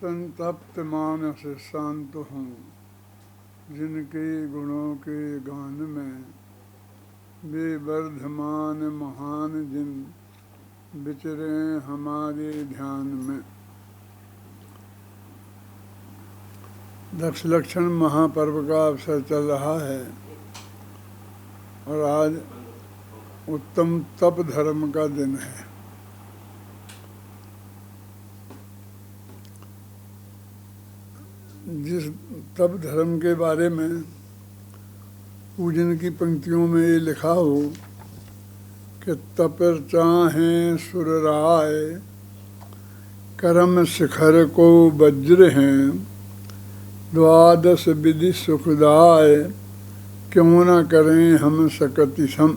संतप्त मानस शांत हूँ, जिनके गुणों के गान में वे वर्धमान महान जिन विचरे हमारे ध्यान में। दक्ष लक्षण महापर्व का अवसर चल रहा है और आज उत्तम तप धर्म का दिन है। जिस तप धर्म के बारे में पूजन की पंक्तियों में ये लिखा हो कि तपर चाहें सुर राय, कर्म शिखर को वज्र हैं, द्वादश विधि सुखदाय, क्यों न करें हम सकति सम,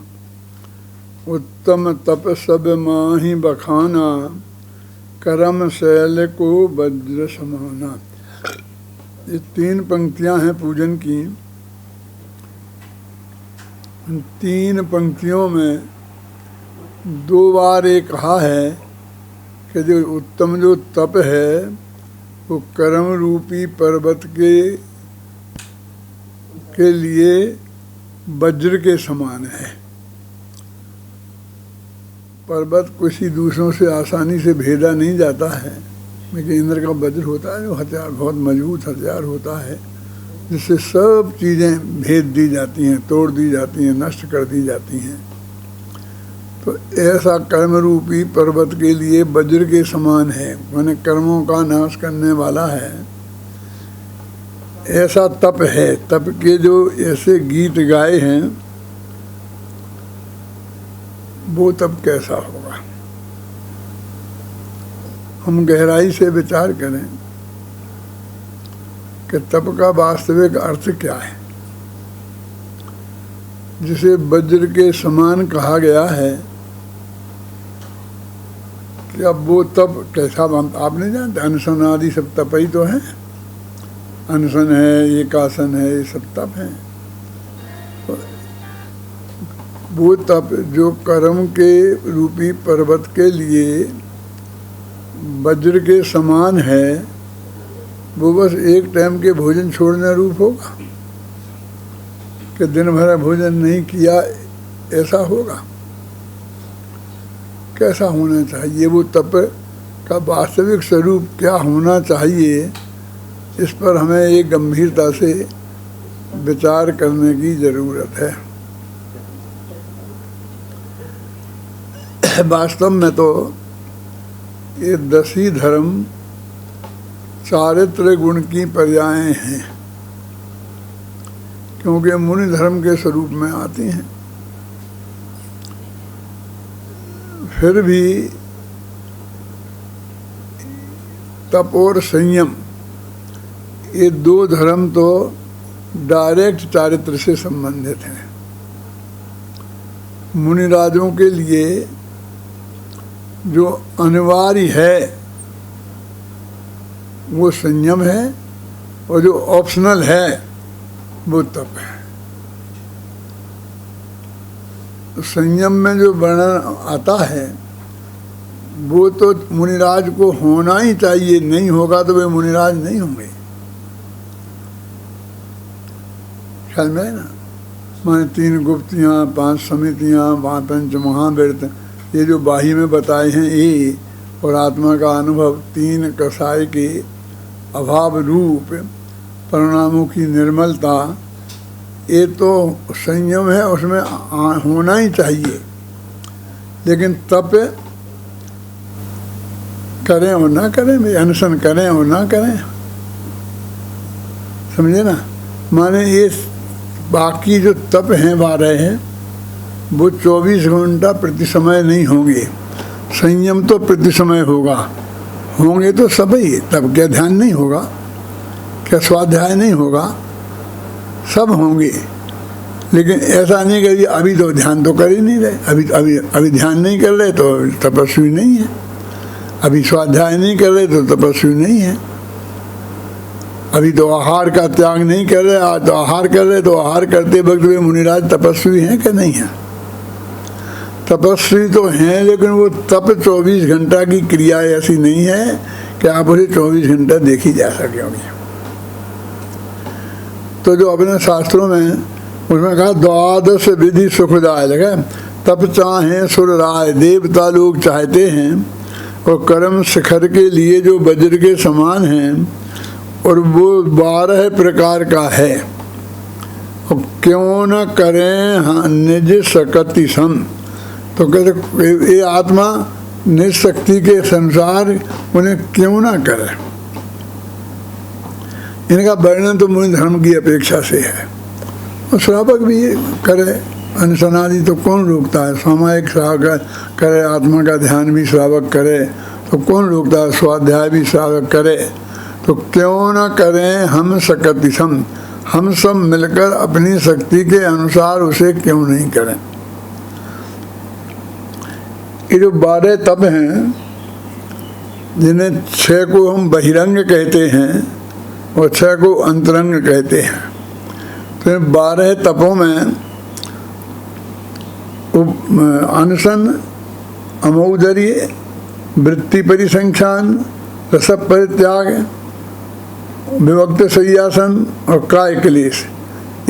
उत्तम तप सब माही बखाना, कर्म शैल को वज्र समाना। ये 3 पंक्तियां हैं पूजन की। इन 3 पंक्तियों में 2 बार ये कहा है कि जो उत्तम जो तप है वो कर्म रूपी पर्वत के लिए वज्र के समान है। पर्वत किसी दूसरों से आसानी से भेदा नहीं जाता है, लेकिन इंद्र का वज्र होता है, वो हथियार बहुत मजबूत हथियार होता है, जिससे सब चीज़ें भेद दी जाती हैं, तोड़ दी जाती हैं, नष्ट कर दी जाती हैं। तो ऐसा कर्म रूपी पर्वत के लिए वज्र के समान है, माने कर्मों का नाश करने वाला है। ऐसा तप है। तप के जो ऐसे गीत गाए हैं वो तप कैसा होगा, हम गहराई से विचार करें कि तप का वास्तविक अर्थ क्या है। जिसे वज्र के समान कहा गया है कि अब वो तप कैसा, आप नहीं जानते, अनशन आदि सब तप ही तो हैं। अनशन है, एकासन है, ये सब तप हैं। वो तप जो कर्म के रूपी पर्वत के लिए वज्र के समान है, वो बस एक टाइम के भोजन छोड़ने रूप होगा कि दिन भर भोजन नहीं किया, ऐसा होगा। कैसा होना चाहिए वो तप का वास्तविक स्वरूप क्या होना चाहिए, इस पर हमें एक गंभीरता से विचार करने की ज़रूरत है। वास्तव में तो ये 10 ही धर्म चारित्र गुण की पर्यायें हैं, क्योंकि मुनि धर्म के स्वरूप में आती हैं। फिर भी तप और संयम ये 2 धर्म तो डायरेक्ट चारित्र से संबंधित हैं। मुनिराजों के लिए जो अनिवार्य है वो संयम है, और जो ऑप्शनल है वो तप है। संयम में जो वर्णन आता है वो तो मुनिराज को होना ही चाहिए, नहीं होगा तो वे मुनिराज नहीं होंगे। ख्याल में है ना, माने 3 गुप्तियाँ, 5 समितियाँ, 5 पंच महाव्रत, ये जो बाही में बताए हैं ये, और आत्मा का अनुभव, 3 कसाय के अभाव रूप परिणामों की निर्मलता, ये तो संयम है, उसमें होना ही चाहिए। लेकिन तप करें और ना करें, भाई अनशन करें और ना करें, समझे ना। माने ये बाकी जो तप हैं 12 हैं वो 24 घंटा प्रति समय नहीं होंगे। संयम तो प्रति समय होगा, होंगे तो सभी। तब क्या ध्यान नहीं होगा, क्या स्वाध्याय नहीं होगा, सब होंगे। लेकिन ऐसा नहीं कि अभी तो ध्यान तो कर ही नहीं रहे, अभी ध्यान नहीं कर रहे तो तपस्वी नहीं है, अभी स्वाध्याय नहीं कर रहे तो तपस्वी नहीं है, अभी तो आहार का त्याग नहीं कर रहे, आज तो आहार कर रहे, तो आहार करते वक्त वे मुनिराज तपस्वी हैं कि नहीं हैं? तपस्वी तो हैं, लेकिन वो तप 24 घंटा की क्रिया ऐसी नहीं है कि आप उसे 24 घंटे देखी जा सकेंगे। तो जो अपने शास्त्रों में उसमें कहा द्वादश विधि सुखदाय लगा, तप चाहे सुर राय, देवता लोग चाहते हैं, और कर्म शिखर के लिए जो वज्र के समान हैं, और वो 12 प्रकार का है। और क्यों न करें निज सकति सम, तो कहते ये आत्मा निज शक्ति के संसार उन्हें क्यों ना करे। इनका वर्णन तो मुनि धर्म की अपेक्षा से है, और श्रावक भी करे अनशनादि तो कौन रोकता है। सामायिक श्रावक करे, आत्मा का ध्यान भी श्रावक करे तो कौन रोकता है, स्वाध्याय भी श्रावक करे। तो क्यों न करें हम सकति सम, हम सब मिलकर अपनी शक्ति के अनुसार उसे क्यों नहीं करें। ये जो 12 तप हैं, जिन्हें 6 को हम बहिरंग कहते हैं और 6 को अंतरंग कहते हैं। तो 12 तपों में अनशन, अमौदर्य, वृत्ति परिसंख्यान, रस परित्याग, विभक्त शय्यासन और काय क्लेश,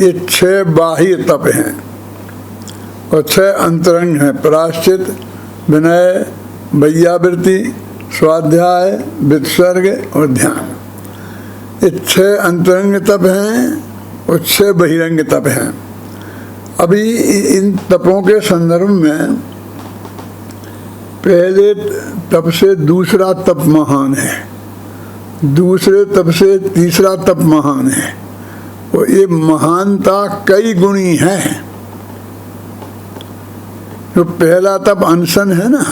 ये 6 बाह्य तप हैं। और 6 अंतरंग हैं, प्रायश्चित, विनय, वैयावृत्ति, स्वाध्याय, वित्सर्ग और ध्यान। ये 6 अंतरंग तप हैं और 6 बहिरंग तप हैं। अभी इन तपों के संदर्भ में पहले तप से दूसरा तप महान है, दूसरे तप से तीसरा तप महान है, और ये महानता कई गुणी है। जो पहला तप अनशन है ना,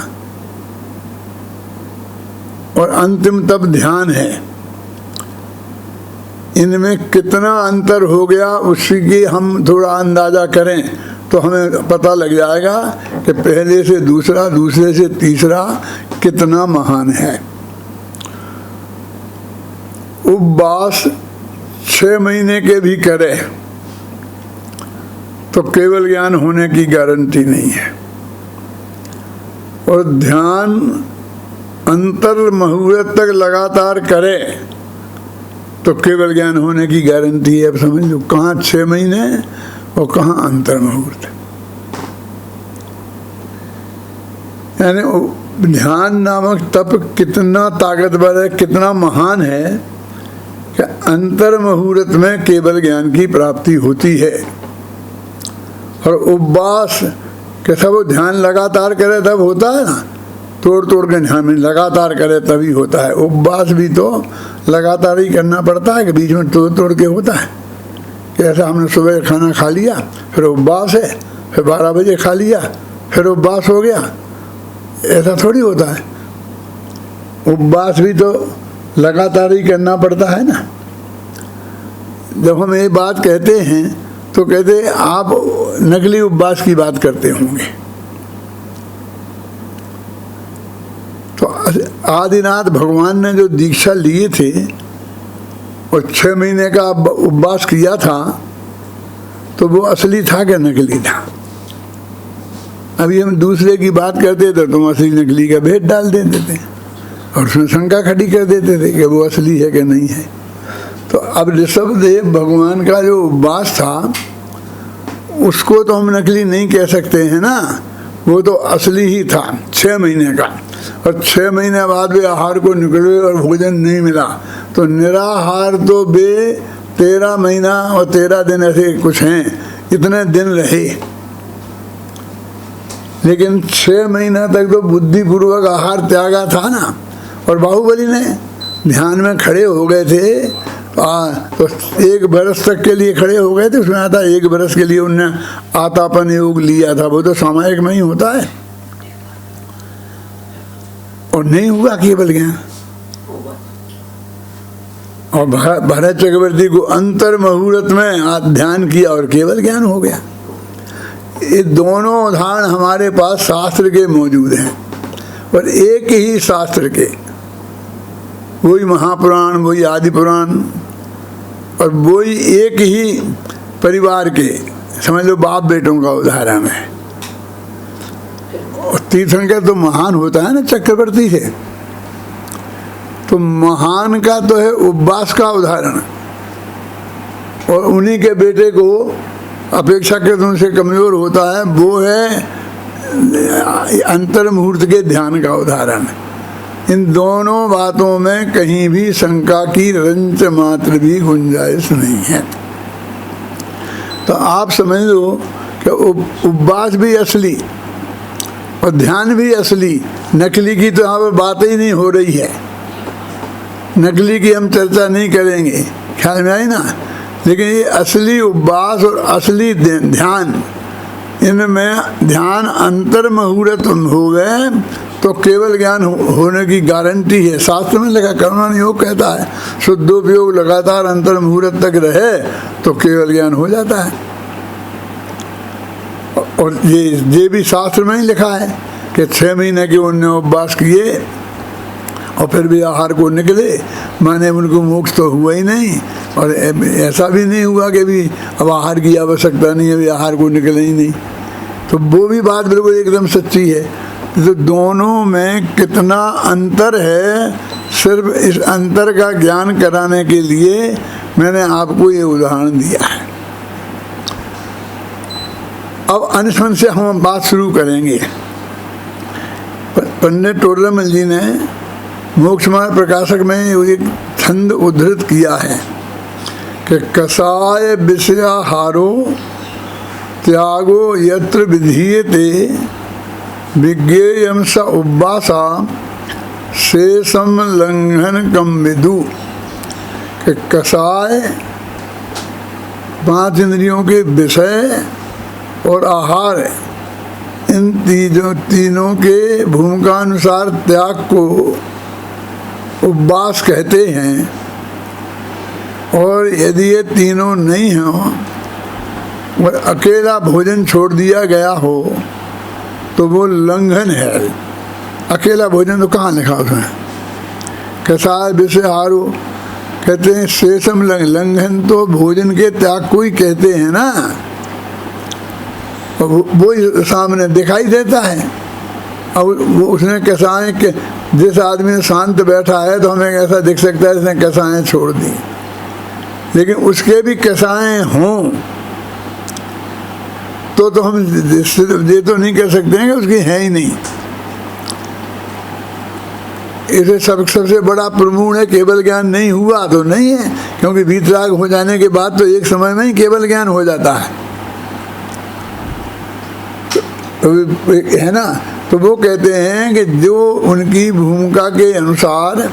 और अंतिम तप ध्यान है, इनमें कितना अंतर हो गया उसी की हम थोड़ा अंदाजा करें तो हमें पता लग जाएगा कि पहले से दूसरा, दूसरे से तीसरा कितना महान है। उपवास 6 महीने के भी करे तो केवल ज्ञान होने की गारंटी नहीं है, और ध्यान अंतर मुहूर्त तक लगातार करे तो केवल ज्ञान होने की गारंटी है। अब समझ लो कहाँ 6 महीने और कहाँ अंतर मुहूर्त। यानी ध्यान नामक तप कितना ताकतवर है, कितना महान है कि अंतर मुहूर्त में केवल ज्ञान की प्राप्ति होती है। और उपवास के सब ध्यान लगातार करे तब होता है ना, तोड़ तोड़ के ध्यान में लगातार करे तभी होता है। उपवास भी तो लगातार ही करना पड़ता है कि बीच में तोड़ तोड़ के होता है। कि ऐसा हमने सुबह खाना खा लिया फिर उपवास है, फिर 12 बजे खा लिया फिर उपवास हो गया, ऐसा थोड़ी होता है। उपवास भी तो लगातार ही करना पड़ता है ना। जब हम ये बात कहते हैं तो कहते हैं आप नकली उपवास की बात करते होंगे। तो आदिनाथ भगवान ने जो दीक्षा लिए थे और 6 महीने का उपवास किया था, तो वो असली था कि नकली था। अभी हम दूसरे की बात करते थे तो असली नकली का भेद डाल देते थे और उसमें शंका खड़ी कर देते थे कि वो असली है कि नहीं है। तो अब ऋषभदेव भगवान का जो उपवास था उसको तो हम नकली नहीं कह सकते हैं ना, वो तो असली ही था 6 महीने का। और 6 महीने बाद वे आहार को निकले और भोजन नहीं मिला, तो निराहार तो वे 13 महीना और 13 दिन ऐसे कुछ हैं, इतने दिन रहे। लेकिन 6 महीना तक तो बुद्धिपूर्वक आहार त्यागा था ना। और बाहुबली ने ध्यान में खड़े हो गए थे, तो 1 बरस तक के लिए खड़े हो गए थे। उसमें आता 1 बरस के लिए उनने आतापन योग लिया था, वो तो सामायिक में ही होता है। और नहीं हुआ केवल ज्ञान। और भरत चक्रवर्ती को अंतर मुहूर्त में ध्यान किया और केवल ज्ञान हो गया। ये दोनों उदाहरण हमारे पास शास्त्र के मौजूद हैं, और एक ही शास्त्र के, वही महापुराण, वही आदि पुराण, और वही एक ही परिवार के, समझ लो बाप बेटों का उदाहरण है। और तीर्थंकर तो महान होता है ना चक्रवर्ती से, तो महान का तो है उपवास का उदाहरण, और उन्हीं के बेटे को अपेक्षाकृत उनसे कमजोर होता है, वो है अंतर मुहूर्त के ध्यान का उदाहरण। इन दोनों बातों में कहीं भी शंका की रंच मात्र भी गुंजाइश नहीं है। तो आप समझ लो कि उपवास भी असली और ध्यान भी असली, नकली की तो यहाँ पर बात ही नहीं हो रही है, नकली की हम चर्चा नहीं करेंगे, ख्याल में आई ना। लेकिन ये असली उपवास और असली ध्यान, इनमें ध्यान अंतर मुहूर्त हो गए तो केवल ज्ञान होने की गारंटी है। शास्त्र में लिखा, करुणा योग कहता है शुद्धोपयोग लगातार अंतर मुहूर्त तक रहे तो केवल ज्ञान हो जाता है। और ये भी शास्त्र में ही लिखा है कि 6 महीने के उन्होंने उपवास किए और फिर भी आहार को निकले, माने उनको मोक्ष तो हुआ ही नहीं, और ऐसा भी नहीं हुआ कि भी अब आहार की आवश्यकता नहीं है, अभी आहार को निकले ही नहीं। तो वो भी बात बिल्कुल एकदम सच्ची है। तो दोनों में कितना अंतर है, सिर्फ इस अंतर का ज्ञान कराने के लिए मैंने आपको ये उदाहरण दिया है। अब अनुस्मरण से हम बात शुरू करेंगे। पंडित टोडरमल जी ने मोक्ष मार्ग प्रकाशक में एक छंद उद्धृत किया है कि कषाय विषयाहारो त्यागो यत्र विधीयते विज्ञेयं स उपवासा शेषम लंघन कम विदु। कि कषाय 5 इंद्रियों के विषय और आहार, इन तीनों के भूमिका अनुसार त्याग को उपवास कहते हैं, और यदि ये तीनों नहीं हो और अकेला भोजन छोड़ दिया गया हो तो वो लंघन है। अकेला भोजन तो कहाँ लिखा उसमें? कषाय विषयाहारो कहते हैं, शेषम लंघन तो भोजन के त्याग को ही कहते हैं ना, वो सामने दिखाई देता है। अब वो उसने कषाय के, जिस आदमी शांत बैठा है तो हमें ऐसा दिख सकता है इसने कषाय छोड़ दी, लेकिन उसके भी कषाय हों तो हम ये तो नहीं कह सकते हैं कि उसकी है ही नहीं। इसे सबसे बड़ा प्रमाण है केवल ज्ञान नहीं हुआ तो नहीं है, क्योंकि वीतराग हो जाने के बाद तो एक समय में ही केवल ज्ञान हो जाता है, तो है ना। तो वो कहते हैं कि जो उनकी भूमिका के अनुसार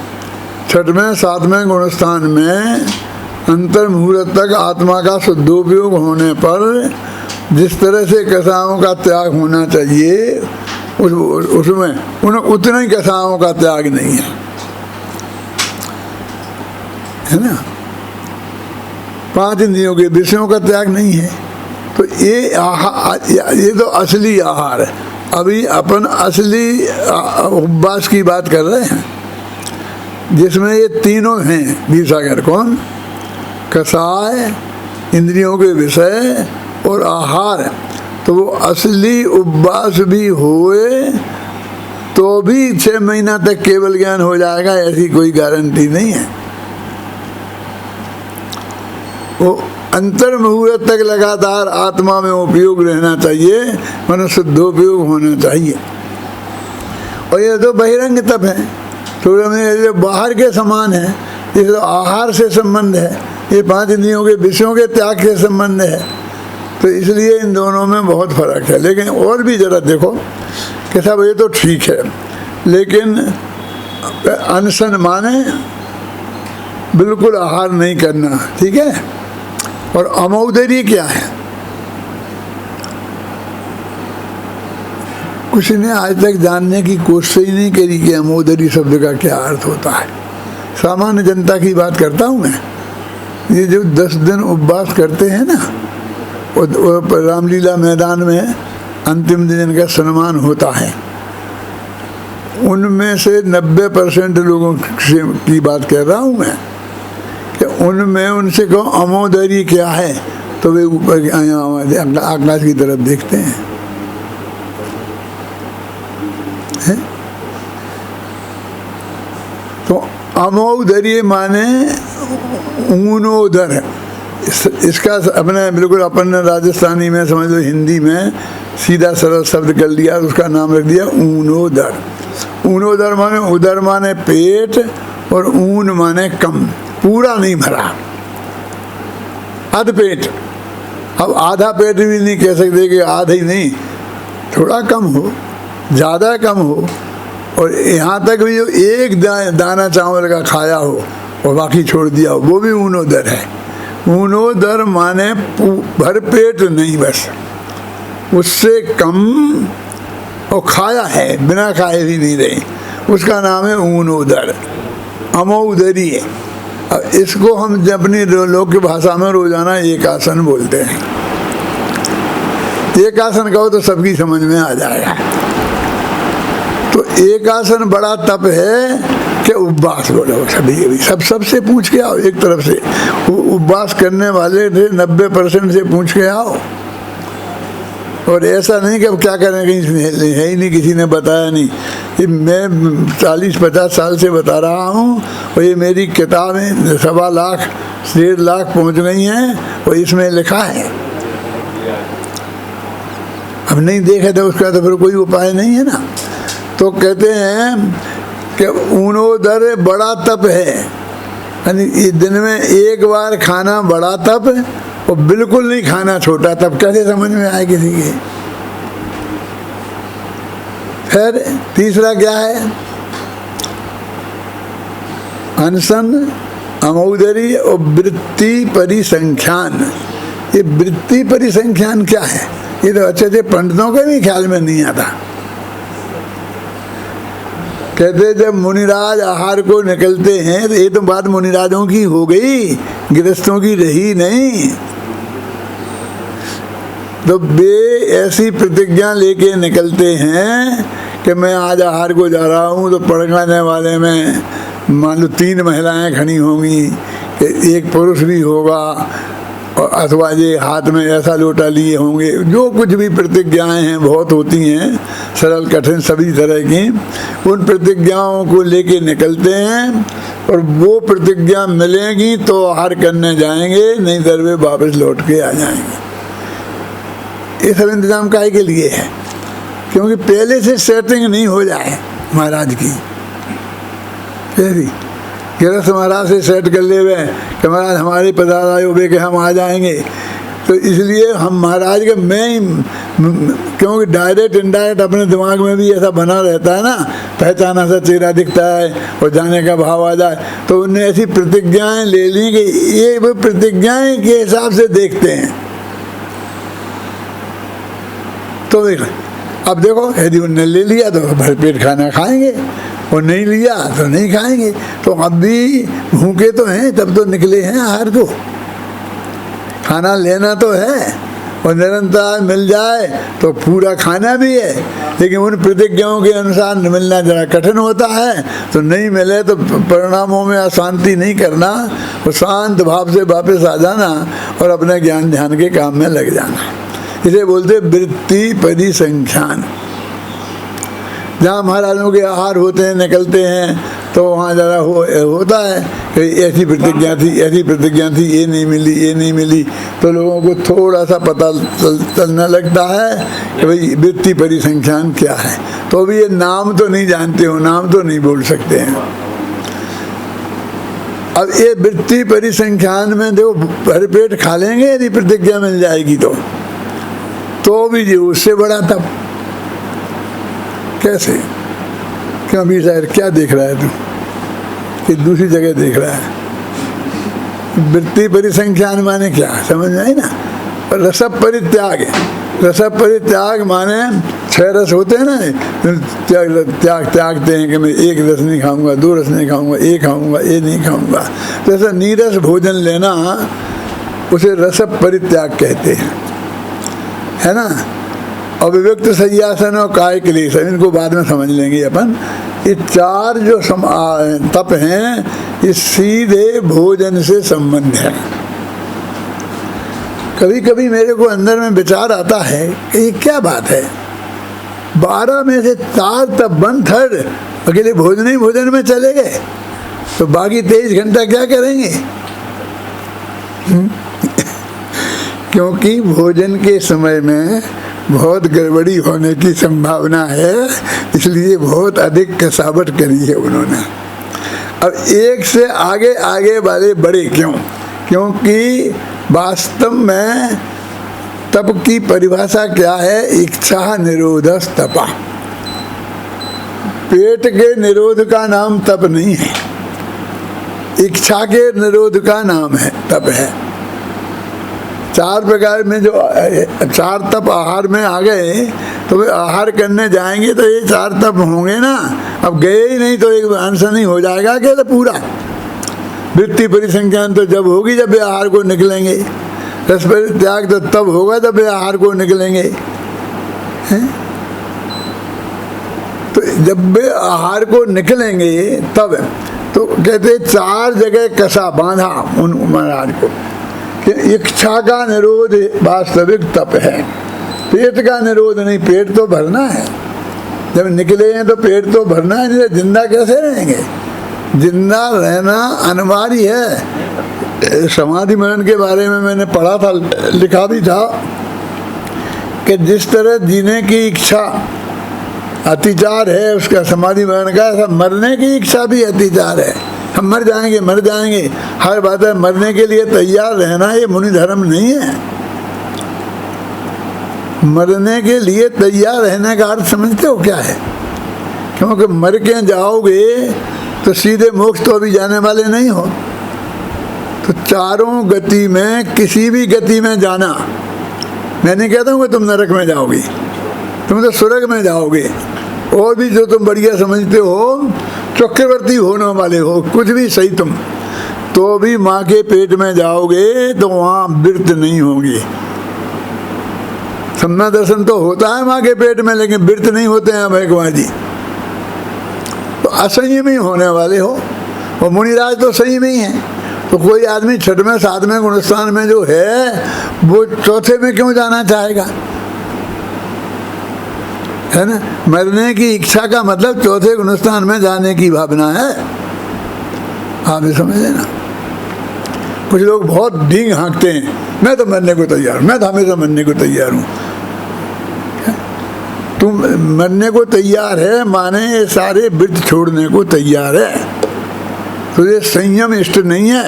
6वें 7वें गुणस्थान में अंतर मुहूर्त तक आत्मा का शुद्धोपयोग होने पर जिस तरह से कषायों का त्याग होना चाहिए, उसमें उतना ही कषायों का त्याग नहीं है ना। 5 इंद्रियों के विषयों का त्याग नहीं है। तो ये तो असली आहार है। अभी अपन असली उपवास की बात कर रहे हैं, जिसमें ये तीनों हैं बीसागर। कौन? कषाय, इंद्रियों के विषय और आहार। तो वो असली उपवास भी होए तो भी 6 महीना तक केवल ज्ञान हो जाएगा, ऐसी कोई गारंटी नहीं है। वो अंतर मुहूर्त तक लगातार आत्मा में उपयोग रहना चाहिए, मनुष्य शुद्धोपयोग होना चाहिए। और ये तो बहिरंग तप है, तो जो बाहर के समान है, ये तो आहार से संबंध है, ये 5 इंद्रियों के विषयों के त्याग से संबंध है। तो इसलिए इन दोनों में बहुत फर्क है। लेकिन और भी जरा देखो कि साहब ये तो ठीक है, लेकिन अनशन माने बिल्कुल आहार नहीं करना, ठीक है। और अमौदरी क्या है? किसी ने आज तक जानने की कोशिश ही नहीं करी कि अमौदरी शब्द का क्या अर्थ होता है। सामान्य जनता की बात करता हूँ मैं। ये जो 10 दिन उपवास करते हैं ना, और रामलीला मैदान में अंतिम दिन इनका सम्मान होता है, उनमें से 90% लोगों की बात कर रहा हूँ मैं कि उनमें उनसे कहो अमोदरी क्या है, तो वे ऊपर आकाश की तरफ देखते हैं। तो अमोदरी माने ऊनोदर। इसका अपने बिल्कुल अपन राजस्थानी में समझ लो, हिंदी में सीधा सरल शब्द कर लिया, उसका नाम रख दिया ऊनोदर। ऊनोदर माने उदर माने पेट और ऊन माने कम, पूरा नहीं भरा, अध पेट। अब आधा पेट भी नहीं कह सकते कि आधा ही नहीं, थोड़ा कम हो, ज़्यादा कम हो, और यहाँ तक भी जो एक दाना चावल का खाया हो और बाकी छोड़ दिया हो, वो भी ऊनोदर है। ऊनोदर माने भर पेट नहीं, बस उससे कम, और खाया है, बिना खाए भी नहीं रहे, उसका नाम है ऊनोदर, अमोदरी है। अब इसको हम अपनी लोक की भाषा में रोजाना एक आसन बोलते हैं। एक आसन कहो तो सबकी समझ में आ जाएगा। तो एक आसन बड़ा तप है कि उपवास बोलो, सभी सबसे पूछ के आओ। एक तरफ से उपवास करने वाले थे 90% से पूछ के आओ, और ऐसा नहीं कि अब क्या करें, कहीं है ही नहीं, किसी ने बताया नहीं। ये मैं 40-50 साल से बता रहा हूँ, और ये मेरी किताबें 1.25 लाख 1.5 लाख पहुँच गई हैं, और इसमें लिखा है। अब नहीं देखे तो उसका तो फिर कोई उपाय नहीं है ना। तो कहते हैं कि ऊनोदर बड़ा तप है, यानी दिन में एक बार खाना बड़ा तप, और बिल्कुल नहीं खाना छोटा तप। कैसे समझ में आए किसी के? फिर तीसरा क्या है? अनशन, अमोदरी और वृत्ति परिसंख्यान। ये वृत्ति परिसंख्यान क्या है? ये तो अच्छे अच्छे पंडितों के भी ख्याल में नहीं आता। कहते जब मुनिराज आहार को निकलते हैं, तो ये तो बात मुनिराजों की हो गई, गृहस्थों की रही नहीं। तो वे ऐसी प्रतिज्ञा लेके निकलते हैं कि मैं आज आहार को जा रहा हूँ, तो पड़काने वाले में मान लो 3 महिलाएं खड़ी होंगी, एक पुरुष भी होगा, और अथवा ये हाथ में ऐसा लोटा लिए होंगे। जो कुछ भी प्रतिज्ञाएं हैं बहुत होती हैं, सरल कठिन सभी तरह की। उन प्रतिज्ञाओं को लेके निकलते हैं, और वो प्रतिज्ञा मिलेगी तो आहार करने जाएंगे, नहीं तो वे वापस लौट के आ जाएंगे। ये सब इंतजाम काहे के लिए है? क्योंकि पहले से सेटिंग नहीं हो जाए महाराज की। गृहस्थ महाराज से सेट कर ले वे कि महाराज हमारे पधारायो वे के हम आ जाएंगे, तो इसलिए हम महाराज के क्योंकि डायरेक्ट इनडायरेक्ट अपने दिमाग में भी ऐसा बना रहता है ना, पहचाना सा चेहरा दिखता है और जाने का भाव आ जाए, तो उन्हें ऐसी प्रतिज्ञाएं ले ली कि ये वो प्रतिज्ञाएं के हिसाब से देखते हैं। तो अब देखो, यदि उनने ले लिया तो भरपेट खाना खाएंगे, और नहीं लिया तो नहीं खाएंगे। तो अब भी भूखे तो हैं, तब तो निकले हैं आहार को, खाना लेना तो है, और निरंतर मिल जाए तो पूरा खाना भी है। लेकिन उन प्रतिज्ञाओं के अनुसार मिलना जरा कठिन होता है, तो नहीं मिले तो परिणामों में अशांति नहीं करना, और शांत भाव से वापस आ जाना और अपने ज्ञान ध्यान के काम में लग जाना। इसे बोलते वृत्ति परिसंख्यान। जहाँ महाराजों के आहार होते हैं, निकलते हैं, तो वहाँ ज़रा होता है कि ऐसी प्रतिज्ञा थी, ऐसी प्रतिज्ञा थी, ये नहीं मिली, ये नहीं मिली, तो लोगों को थोड़ा सा पता चलने लगता है कि भाई वृत्ति परिसंख्यान क्या है। तो अभी ये नाम तो नहीं जानते हो, नाम तो नहीं बोल सकते हैं। अब ये वृत्ति परिसंख्यान में देखो, भरपेट खा लेंगे यदि प्रतिज्ञा मिल जाएगी तो भी जी उससे बड़ा तब। कैसे? क्यों भी शायद क्या देख रहा है तू? कि दूसरी जगह देख रहा है। वृत्ति परिसंख्यान माने क्या समझ में आई ना? रस परित्याग। रस परित्याग माने 6 रस होते हैं ना, त्यागते हैं कि मैं 1 रस नहीं खाऊंगा, 2 रस नहीं खाऊंगा, 1 खाऊंगा, ये नहीं खाऊंगा। तो ऐसा नीरस भोजन लेना, उसे रस परित्याग कहते हैं, है ना। अभिव्यक्त संयासन और काय क्लेश, इनको बाद में समझ लेंगे अपन। ये 4 जो तप हैं, ये सीधे भोजन से संबंध है। कभी कभी मेरे को अंदर में विचार आता है कि ये क्या बात है, 12 में से 4 तप 1/3 अकेले भोजन ही भोजन में चले गए। तो बाकी 23 घंटा क्या करेंगे? क्योंकि भोजन के समय में बहुत गड़बड़ी होने की संभावना है, इसलिए बहुत अधिक कसावट करी है उन्होंने। अब एक से आगे आगे वाले बड़े क्यों? क्योंकि वास्तव में तप की परिभाषा क्या है? इच्छा निरोधस तपा। पेट के निरोध का नाम तप नहीं है, इच्छा के निरोध का नाम है तप है। 4 प्रकार में जो 4 तप आहार में आ गए, तो वे आहार करने जाएंगे तो ये 4 तप होंगे ना। अब गए ही नहीं तो एक आंसर नहीं हो जाएगा अकेले पूरा। वृत्ति परिसंख्यान तो जब होगी जब वे आहार को निकलेंगे, रस परित्याग तो तब होगा जब वे आहार को निकलेंगे, हैं? तो जब वे आहार को निकलेंगे तब तो कहते 4 जगह कसा बांधा उन महाराज को कि इच्छा का निरोध वास्तविक तप है, पेट का निरोध नहीं। पेट तो भरना है, जब निकले हैं तो पेट तो भरना है, नहीं जिंदा कैसे रहेंगे? जिंदा रहना अनिवार्य है। समाधि मरण के बारे में मैंने पढ़ा था, लिखा भी था कि जिस तरह जीने की इच्छा अतिचार है उसका समाधि मरण का, ऐसा मरने की इच्छा भी अतिचार है। हम मर जाएंगे मर जाएंगे, हर बात है मरने के लिए तैयार रहना ये मुनि धर्म नहीं है। मरने के लिए तैयार रहने का अर्थ समझते हो क्या है? क्योंकि मर के जाओगे तो सीधे मोक्ष तो अभी जाने वाले नहीं हो। तो चारों गति में किसी भी गति में जाना, मैं नहीं कहता हूँ कि तुम नरक में जाओगे, तुम तो स्वर्ग में जाओगे। और भी जो तुम बढ़िया समझते हो, चक्रवर्ती होने वाले हो, कुछ भी सही तुम, तो भी माँ के पेट में जाओगे तो वहाँ व्रत नहीं होगी। सम्ना दर्शन तो होता है माँ के पेट में, लेकिन व्रत नहीं होते हैं अभय कुमार जी। तो असंयमी होने वाले हो, और मुनिराज तो संयमी है। तो कोई आदमी 6वें 7वें गुणस्थान में जो है वो 4थे में क्यों जाना चाहेगा? है ना? मरने की इच्छा का मतलब 4थे गुणस्थान में जाने की भावना है। आप ये समझ लेना। कुछ लोग बहुत ढींग हाँकते हैं, मैं तो मरने को तैयार हूँ, मैं तो हमेशा मरने को तैयार हूँ। तुम मरने को तैयार है माने ये सारे व्रत छोड़ने को तैयार है, तुझे संयम इष्ट नहीं है।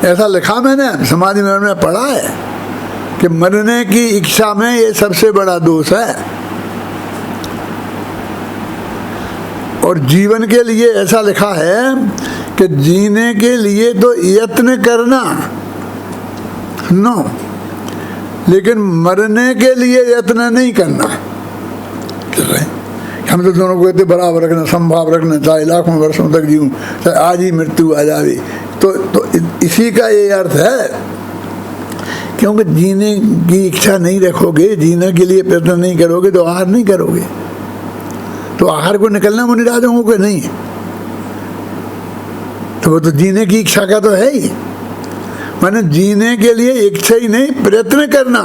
ऐसा लिखा मैंने समाधि में पढ़ा है कि मरने की इच्छा में ये सबसे बड़ा दोष है। और जीवन के लिए ऐसा लिखा है कि जीने के लिए तो यत्न करना नो, लेकिन मरने के लिए यत्न नहीं करना। हम तो दोनों को कहते बराबर रखना, संभाव रखना, चाहे लाखों वर्षों तक जीऊं, चाहे आज ही मृत्यु आ जावे। तो इसी का ये अर्थ है। क्योंकि जीने की इच्छा नहीं रखोगे, जीने के लिए प्रयत्न नहीं करोगे तो आहार नहीं करोगे। तो आहार को निकलना मुनिराजों को नहीं, तो वो तो जीने की इच्छा का तो है ही। माने जीने के लिए इच्छा ही नहीं, प्रयत्न करना।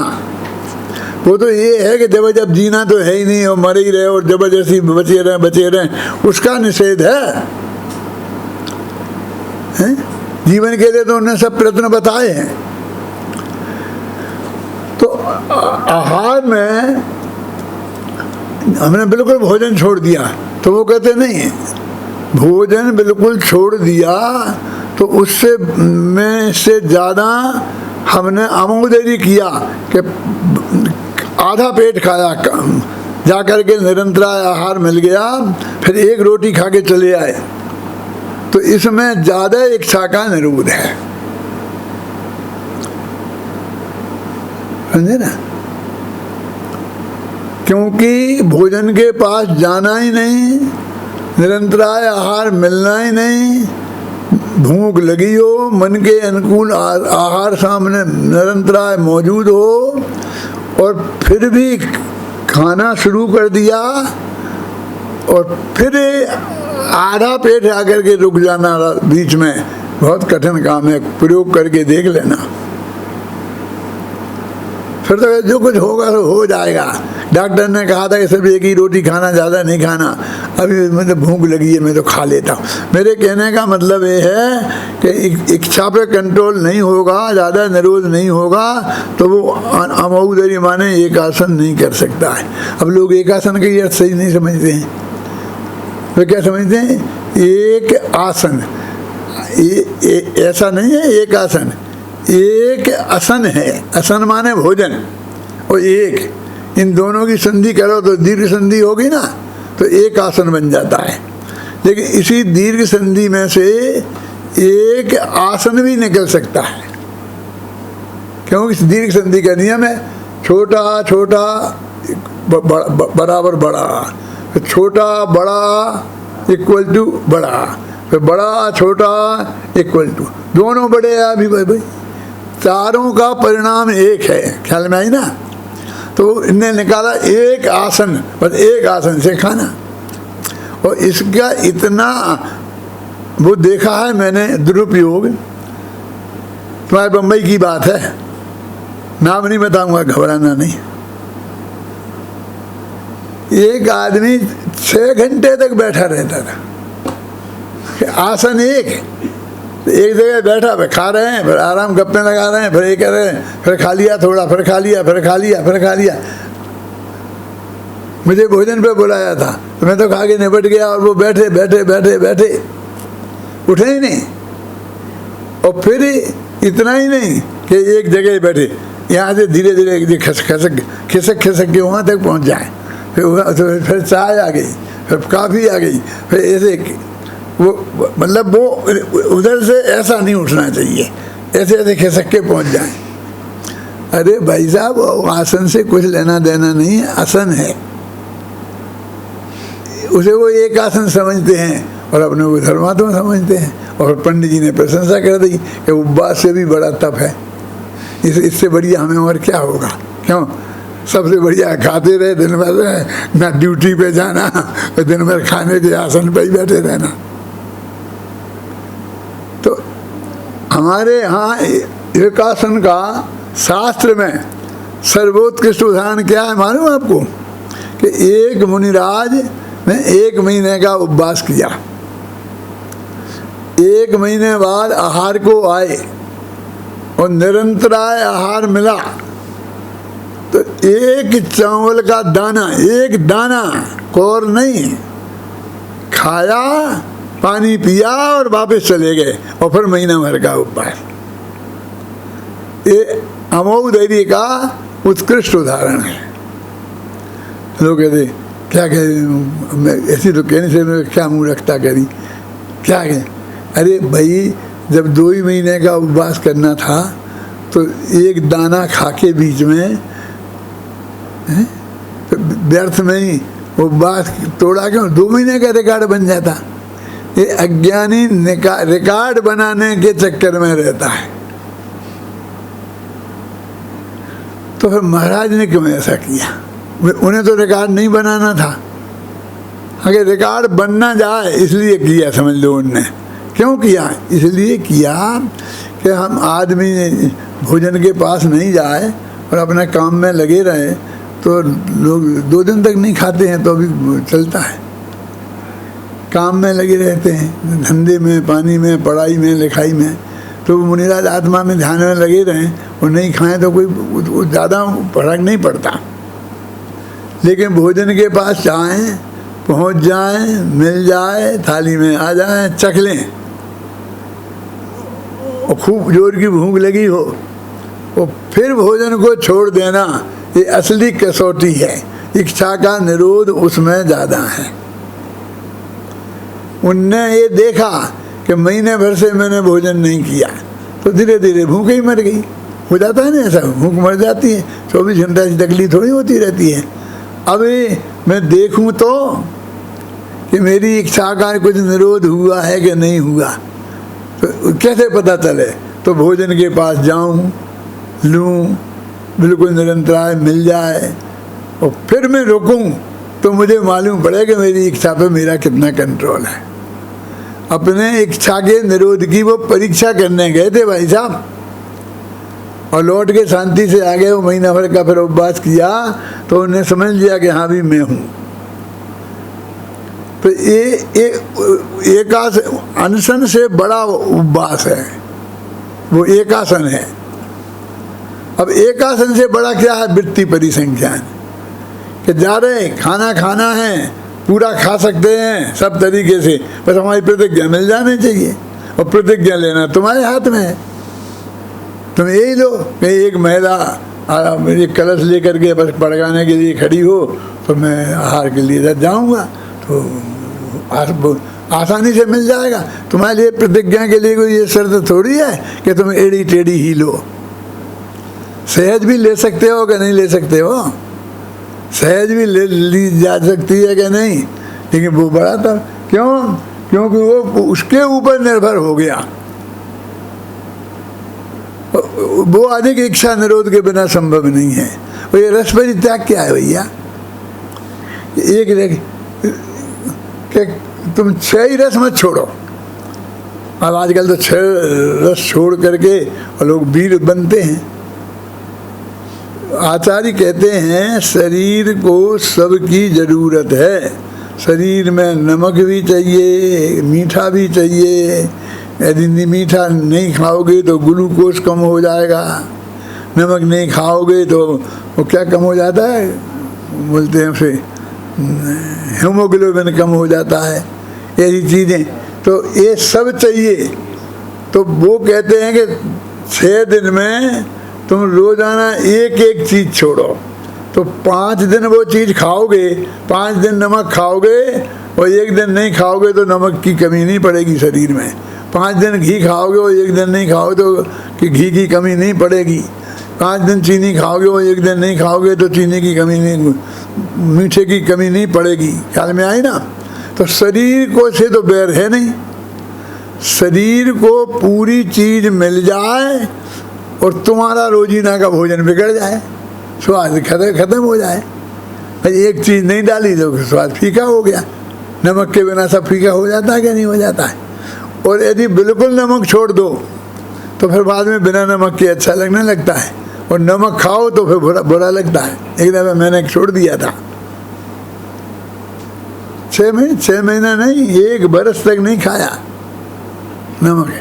वो तो ये है कि जब जीना तो है ही नहीं और मर ही रहे और जबरदस्ती बचे रहे, उसका निषेध है? जीवन के लिए तो उन्होंने सब प्रयत्न बताए हैं। तो आहार में हमने बिल्कुल भोजन छोड़ दिया तो वो कहते नहीं, भोजन बिल्कुल छोड़ दिया तो उससे में से ज़्यादा हमने आमोदरी किया कि आधा पेट खाया, जा कर के निरंतर आहार मिल गया, फिर 1 रोटी खा के चले आए, तो इसमें ज़्यादा इच्छा का निरोध है। समझे ना? क्योंकि भोजन के पास जाना ही नहीं, निरंतराय आहार मिलना ही नहीं, भूख लगी हो, मन के अनुकूल आहार सामने निरंतराय मौजूद हो, और फिर भी खाना शुरू कर दिया और फिर आधा पेट आकर के रुक जाना बीच में, बहुत कठिन काम है। प्रयोग करके देख लेना, फिर तो जो कुछ होगा तो हो जाएगा, डॉक्टर ने कहा था कि सब एक ही रोटी खाना, ज़्यादा नहीं खाना, अभी मतलब भूख लगी है मैं तो खा लेता हूँ। मेरे कहने का मतलब ये है कि इच्छा पे कंट्रोल नहीं होगा, ज़्यादा निरोध नहीं होगा तो वो अमौदरी माने एक आसन नहीं कर सकता है। अब लोग एक आसन का अर्थ सही नहीं समझते हैं। वे क्या समझते हैं? एक आसन, ऐसा नहीं है एक आसन, एक असन है। असन माने भोजन, और एक, इन दोनों की संधि करो तो दीर्घ संधि होगी ना, तो एक आसन बन जाता है। लेकिन इसी दीर्घ संधि में से एक आसन भी निकल सकता है, क्योंकि इस दीर्घ संधि का नियम है छोटा छोटा बराबर बड़ा, छोटा बड़ा इक्वल टू बड़ा, फिर बड़ा छोटा इक्वल टू, दोनों बड़े हैं अभी भाई, चारों का परिणाम एक है। ख्याल में आई ना? तो इनने निकाला एक आसन, बस एक आसन से खाना। और इसका इतना वो देखा है मैंने दुरुपयोग, तुम्हारे बम्बई की बात है, नाम नहीं बताऊंगा, घबराना नहीं। एक आदमी 6 घंटे तक बैठा रहता था, आसन एक जगह बैठा, फिर खा रहे हैं, फिर आराम गप्पे लगा रहे हैं, फिर ये कर रहे हैं, फिर खा लिया थोड़ा, फिर खा लिया, फिर खा लिया, फिर खा लिया। मुझे भोजन पे बुलाया था तो मैं तो खा के निपट गया, और वो बैठे बैठे बैठे बैठे उठे ही नहीं। और फिर इतना ही नहीं कि एक जगह बैठे, यहाँ से धीरे धीरे खिसक के वहाँ तक पहुँच जाए, फिर चाय आ गई, फिर काफ़ी आ गई, फिर ऐसे वो मतलब वो उधर से ऐसा नहीं उठना चाहिए, ऐसे ऐसे खिसक के पहुँच जाए। अरे भाई साहब, आसन से कुछ लेना देना नहीं है, आसन है, उसे वो एक आसन समझते हैं और अपने को धर्मात्मा समझते हैं। और पंडित जी ने प्रशंसा कर दी कि उपवास से भी बड़ा तप है, इससे बढ़िया हमें और क्या होगा। क्यों? सबसे बढ़िया खाते रहे दिन भर, ना ड्यूटी पे जाना, दिन भर खाने के आसन पर ही बैठे रहना। तो हमारे यहाँ एक आसन का शास्त्र में सर्वोत्कृष्ट उदाहरण क्या है मालूम आपको? कि एक मुनिराज ने 1 महीने का उपवास किया, 1 महीने बाद आहार को आए और निरंतराय आहार मिला, तो एक चावल का दाना, एक दाना कोर नहीं, खाया, पानी पिया और वापस चले गए, और फिर महीना भर का उपवास। ये अमोघ धैर्य का उत्कृष्ट उदाहरण है। लोग कहते क्या कह, ऐसी तो कहने से क्या मुँह रखता करी, क्या कह? अरे भाई, जब 2 ही महीने का उपवास करना था तो एक दाना खा के बीच में व्यर्थ में ही उपवास तोड़ा क्यों? 2 महीने का रिकॉर्ड बन जाता। ये अज्ञानी रिकॉर्ड बनाने के चक्कर में रहता है। तो फिर महाराज ने क्यों ऐसा किया? उन्हें तो रिकॉर्ड नहीं बनाना था, अगर रिकॉर्ड बनना जाए इसलिए किया, समझ लो उनने। क्यों किया? इसलिए किया कि हम आदमी भोजन के पास नहीं जाए और अपने काम में लगे रहे, तो लोग 2 दिन तक नहीं खाते हैं तो भी चलता है, काम में लगे रहते हैं, धंधे में, पानी में, पढ़ाई में, लिखाई में। तो मुनिराज आत्मा में ध्यान में लगे रहें और नहीं खाएं तो कोई ज़्यादा फर्क नहीं पड़ता। लेकिन भोजन के पास जाएं, पहुंच जाएं, मिल जाए, थाली में आ जाएं, चख लें, और खूब जोर की भूख लगी हो, और फिर भोजन को छोड़ देना, ये असली कसौटी है। इच्छा का निरोध उसमें ज़्यादा है। उनने ये देखा कि महीने भर से मैंने भोजन नहीं किया, तो धीरे धीरे भूख ही मर गई। हो जाता है ना ऐसा, भूख मर जाती है, 24 घंटा की तकलीफ थोड़ी होती रहती है। अभी मैं देखूं तो कि मेरी इच्छा का कुछ निरोध हुआ है कि नहीं हुआ, तो कैसे पता चले? तो भोजन के पास जाऊं, लूं, बिल्कुल निरंतराय मिल जाए, और फिर मैं रुकूं तो मुझे मालूम पड़े कि मेरी इच्छा पे मेरा कितना कंट्रोल है। अपने इच्छा के निरोध की वो परीक्षा करने गए थे भाई साहब, और लौट के शांति से आ गए, वो महीना भर का फिर उपवास किया तो उन्हें समझ लिया कि हाँ भी मैं हूँ। तो ये एकासन, अनशन से बड़ा उपवास है, वो एकासन है। अब एकासन से बड़ा क्या है? वृत्ति परिसंख्यान, कि जा रहे खाना खाना है, पूरा खा सकते हैं सब तरीके से, बस हमारी प्रतिज्ञा मिल जानी चाहिए। और प्रतिज्ञा लेना तुम्हारे हाथ में है, तुम यही लो कि एक महिला मेरी कलश लेकर के बस पड़गाने के लिए खड़ी हो तो मैं आहार के लिए जाऊंगा, तो आसानी से मिल जाएगा। तुम्हारे लिए प्रतिज्ञा के लिए कोई ये शर्त थोड़ी है कि तुम एड़ी टेढ़ी ही लो। सहज भी ले सकते हो कि नहीं ले सकते हो, सहज भी ली जा सकती है कि नहीं, लेकिन वो बड़ा था। क्यों? क्योंकि वो उसके ऊपर निर्भर हो गया। वो अधिक इच्छा निरोध के बिना संभव नहीं है। वो ये रस परित्याग क्या है भैया? एक कि तुम 6 ही रस मत छोड़ो। अब आजकल तो 6 रस छोड़ करके और लोग वीर बनते हैं। आचार्य कहते हैं शरीर को सबकी जरूरत है। शरीर में नमक भी चाहिए, मीठा भी चाहिए। यदि मीठा नहीं खाओगे तो ग्लूकोज कम हो जाएगा, नमक नहीं खाओगे तो वो क्या कम हो जाता है, बोलते हैं उसे हीमोग्लोबिन कम हो जाता है, ऐसी चीज़ें। तो ये सब चाहिए। तो वो कहते हैं कि 6 दिन में तुम रोजाना एक चीज़ छोड़ो, तो 5 दिन वो चीज़ खाओगे, 5 दिन नमक खाओगे और 1 दिन नहीं खाओगे तो नमक की कमी नहीं पड़ेगी शरीर में। 5 दिन घी खाओगे और 1 दिन नहीं खाओगे तो कि घी की कमी नहीं पड़ेगी। 5 दिन चीनी खाओगे और 1 दिन नहीं खाओगे तो चीनी की कमी नहीं, मीठे की कमी नहीं पड़ेगी। ख्याल में आई ना? तो शरीर को से तो बैर है नहीं। शरीर को पूरी चीज़ मिल जाए और तुम्हारा रोजीना का भोजन बिगड़ जाए, स्वाद खत्म हो जाए। एक चीज़ नहीं डाली तो स्वाद फीका हो गया। नमक के बिना सब फीका हो जाता है कि नहीं हो जाता है? और यदि बिल्कुल नमक छोड़ दो तो फिर बाद में बिना नमक के अच्छा लगने लगता है, और नमक खाओ तो फिर बुरा लगता है। एक दफ़ा मैंने छोड़ दिया था, 6 महीना नहीं, 1 बरस तक नहीं खाया नमक।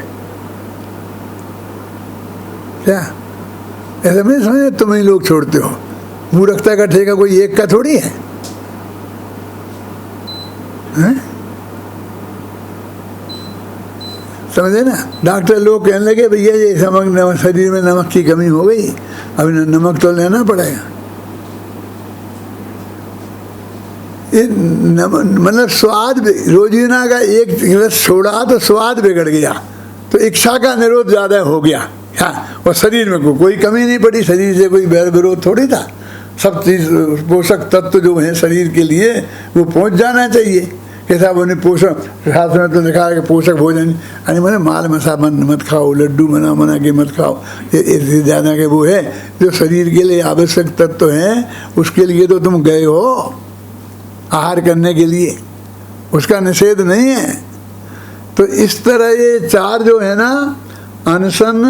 क्या ऐसा नहीं समझे तुम ही लोग छोड़ते हो? मूर्खता का ठेका कोई एक का थोड़ी है, हैं? समझे ना? डॉक्टर लोग कहने लगे भैया ये नमक शरीर में नमक की कमी हो गई, अभी नमक तो लेना पड़ेगा। मतलब स्वाद, रोजीना का एक रस छोड़ा तो स्वाद बिगड़ गया, तो इच्छा का निरोध ज़्यादा हो गया। हाँ, और शरीर में कोई कमी नहीं पड़ी, शरीर से कोई बैर विरोध थोड़ी था। सब चीज़ पोषक तत्व जो हैं शरीर के लिए वो पहुंच जाना चाहिए। कैसा बोले पोषक, शास्त्र में तो लिखा है कि पोषक भोजन, यानी मैंने माल मसाला मत खाओ, लड्डू मना के मत खाओ, इससे ज़्यादा के वो है जो शरीर के लिए आवश्यक तत्व हैं, उसके लिए तो तुम गए हो आहार करने के लिए, उसका निषेध नहीं है। तो इस तरह ये 4 जो है ना, अनशन,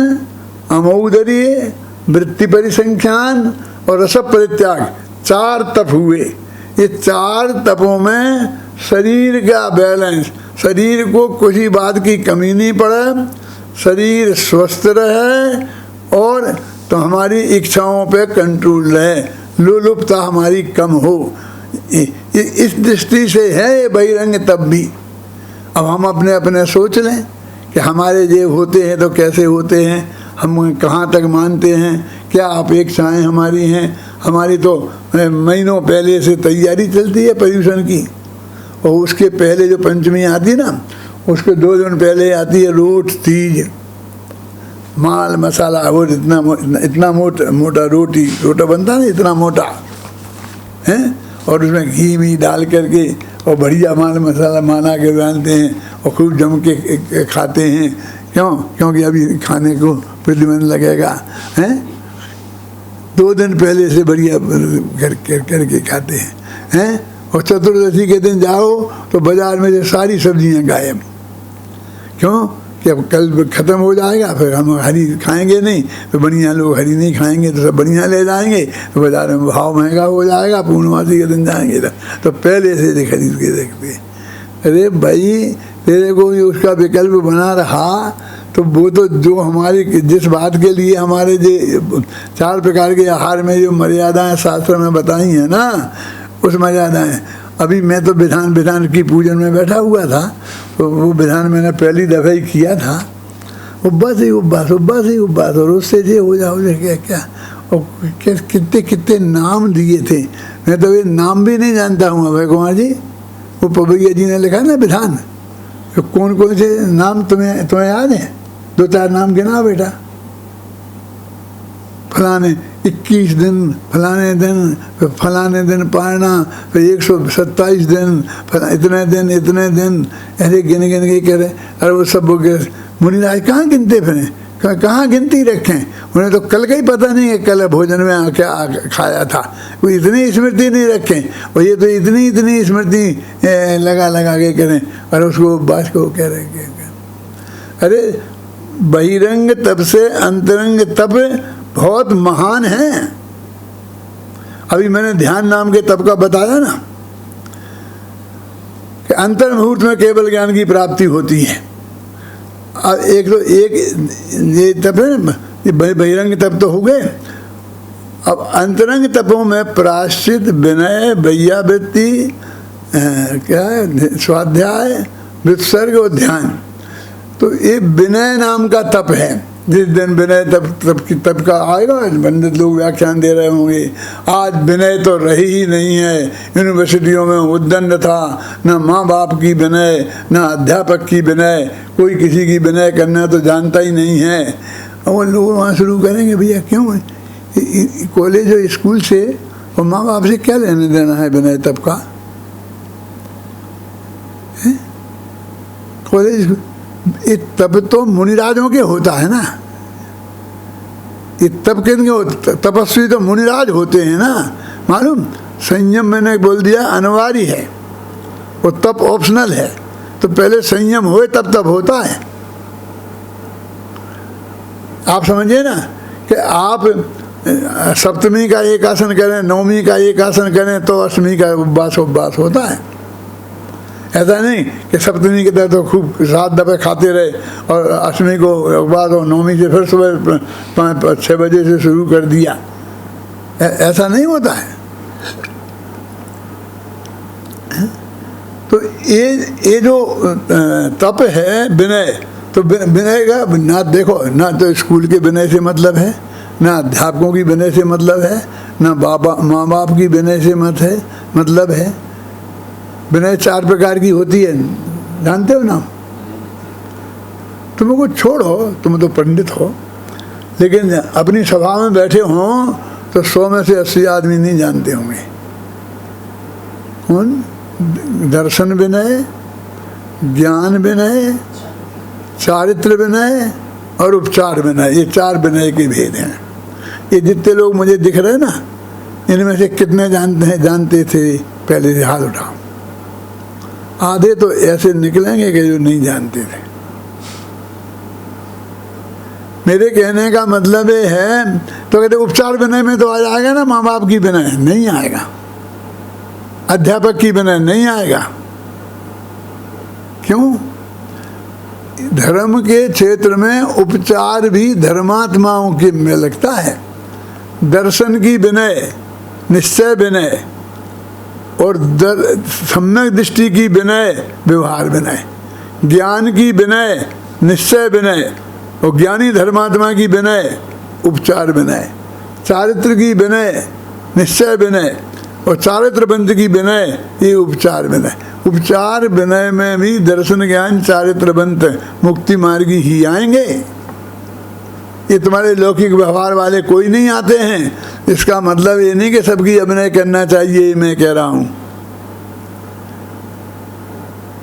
अमौदर्य, वृत्ति परिसंख्यान और रस परित्याग, 4 तप हुए। ये 4 तपों में शरीर का बैलेंस, शरीर को किसी बात की कमी नहीं पड़े, शरीर स्वस्थ रहे और तो हमारी इच्छाओं पे कंट्रोल रहे, लोलुपता हमारी कम हो। इस दृष्टि से है ये बहिरंग तप भी। अब हम अपने अपने सोच लें कि हमारे जे होते हैं तो कैसे होते हैं, हम कहाँ तक मानते हैं, क्या अपेक्षाएं हमारी हैं। हमारी तो महीनों पहले से तैयारी चलती है पर्यूषण की, और उसके पहले जो पंचमी आती है ना, उसके 2 दिन पहले आती है रोट तीज, माल मसाला, वो इतना मोटा रोटा बनता है ना, इतना मोटा है, और उसमें घी भी डाल करके और बढ़िया माल मसाला माना के बनाते हैं और खूब जम के खाते हैं। क्योंकि अभी खाने को प्रतिबंध लगेगा, हैं? 2 दिन पहले से बढ़िया करके खाते हैं। और चतुर्दशी के दिन जाओ तो बाजार में से सारी सब्जियां गायब। क्यों? कि अब कल ख़त्म हो जाएगा, फिर हम हरी खाएंगे नहीं, तो बढ़िया लोग हरी नहीं खाएंगे तो सब बढ़िया ले जाएंगे, तो बाजार में भाव महंगा हो जाएगा, पूर्णमासी के दिन जाएंगे तो पहले से खरीद के देखते। अरे भाई तेरे को उसका विकल्प बना रहा तो वो तो जो हमारी जिस बात के लिए हमारे जो 4 प्रकार के आहार में जो मर्यादाएं शास्त्र में बताई हैं ना, उस मर्यादाएं, अभी मैं तो विधान की पूजन में बैठा हुआ था, तो वो विधान मैंने पहली दफ़ा ही किया था। उपवास ही उपवास और उससे ये हो जाओ क्या और कितने नाम दिए थे। मैं तो ये नाम भी नहीं जानता हूँ अभय कुमार जी। वो पवैया जी ने लिखा ना विधान, तो कौन कौन से नाम तुम्हें याद है? 2-4 नाम गिना बेटा। फलाने 21 दिन, फलाने दिन पारना, फिर 127 दिन, इतने दिन ऐसे गिन के कह रहे। अरे वो सब मुनिराज कहाँ गिनते फिरें, कहाँ गिनती रखें? उन्हें तो कल का ही पता नहीं है कल भोजन में क्या खाया था। वो इतनी स्मृति नहीं रखें, और ये तो इतनी स्मृति लगा के करें, और उसको बात को कह रहे। अरे बहिरंग तप से अंतरंग तप बहुत महान है। अभी मैंने ध्यान नाम के तप का बताया ना कि अंतर मुहूर्त में केवल ज्ञान की प्राप्ति होती है। अब एक ये तप है ना, ये बहिरंग तप तो हो गए। अब अंतरंग तपों में प्रायश्चित, विनय, वैयावृत्ति, क्या है, स्वाध्याय, विसर्ग और ध्यान। तो ये विनय नाम का तप है। जिस दिन विनय तप का आएगा, पंडित लोग व्याख्यान दे रहे होंगे, आज विनय तो रही ही नहीं है। यूनिवर्सिटियों में उद्दंड था, न माँ बाप की विनय, न अध्यापक की विनय, कोई किसी की विनय करना तो जानता ही नहीं है। और लोग वहाँ शुरू करेंगे, भैया क्यों कॉलेज और स्कूल से और माँ बाप से क्या लेने देना है विनय तप का? कॉलेज ये तप तो मुनिराजों के होता है ना। ये तप किनके होते? तपस्वी तो मुनिराज होते हैं ना, मालूम। संयम मैंने बोल दिया अनिवार्य है, और तप ऑप्शनल है। तो पहले संयम होए तब होता है। आप समझिए ना कि आप सप्तमी का एक आसन करें, नवमी का एक आसन करें तो अष्टमी का उपवास होता है। ऐसा नहीं कि सप्तमी के तहत तो खूब 7 दफे खाते रहे और अष्टमी को उपवास और नवमी से फिर सुबह 5-6 बजे से शुरू कर दिया। ऐसा नहीं होता है। तो ये जो तप है विनय, तो विनय का ना देखो, ना तो स्कूल के विनय से मतलब है, ना अध्यापकों की विनय से मतलब है, ना माँ बाप की विनय से मतलब है। विनय 4 प्रकार की होती है, जानते हो ना? तुम को छोड़ो, तुम तो पंडित हो, लेकिन अपनी सभा में बैठे हो तो 100 में से 80 आदमी नहीं जानते होंगे। कौन? दर्शन विनय, ज्ञान विनय, चारित्र विनय और उपचार विनय, ये 4 विनय के भेद हैं। ये जितने लोग मुझे दिख रहे हैं ना, इनमें से कितने जानते थे? पहले से हाथ उठाओ। आधे तो ऐसे निकलेंगे कि जो नहीं जानते थे। मेरे कहने का मतलब ये है, तो कहते उपचार विनय में तो आ जाएगा ना, माँ बाप की विनय नहीं आएगा, अध्यापक की विनय नहीं आएगा। क्यों? धर्म के क्षेत्र में उपचार भी धर्मात्माओं के में लगता है। दर्शन की विनय, निश्चय विनय, और सम्यक दृष्टि की विनय, व्यवहार विनय। ज्ञान की विनय, निश्चय विनय, और ज्ञानी धर्मात्मा की विनय, उपचार विनय। चारित्र की विनय, निश्चय विनय, और चारित्रबंध की विनय, ये उपचार विनय। उपचार विनय में भी दर्शन, ज्ञान, चारित्रबंध, मुक्ति मार्गी ही आएंगे। ये तुम्हारे लौकिक व्यवहार वाले कोई नहीं आते हैं। इसका मतलब ये नहीं कि सबकी अभिनय करना चाहिए, मैं कह रहा हूं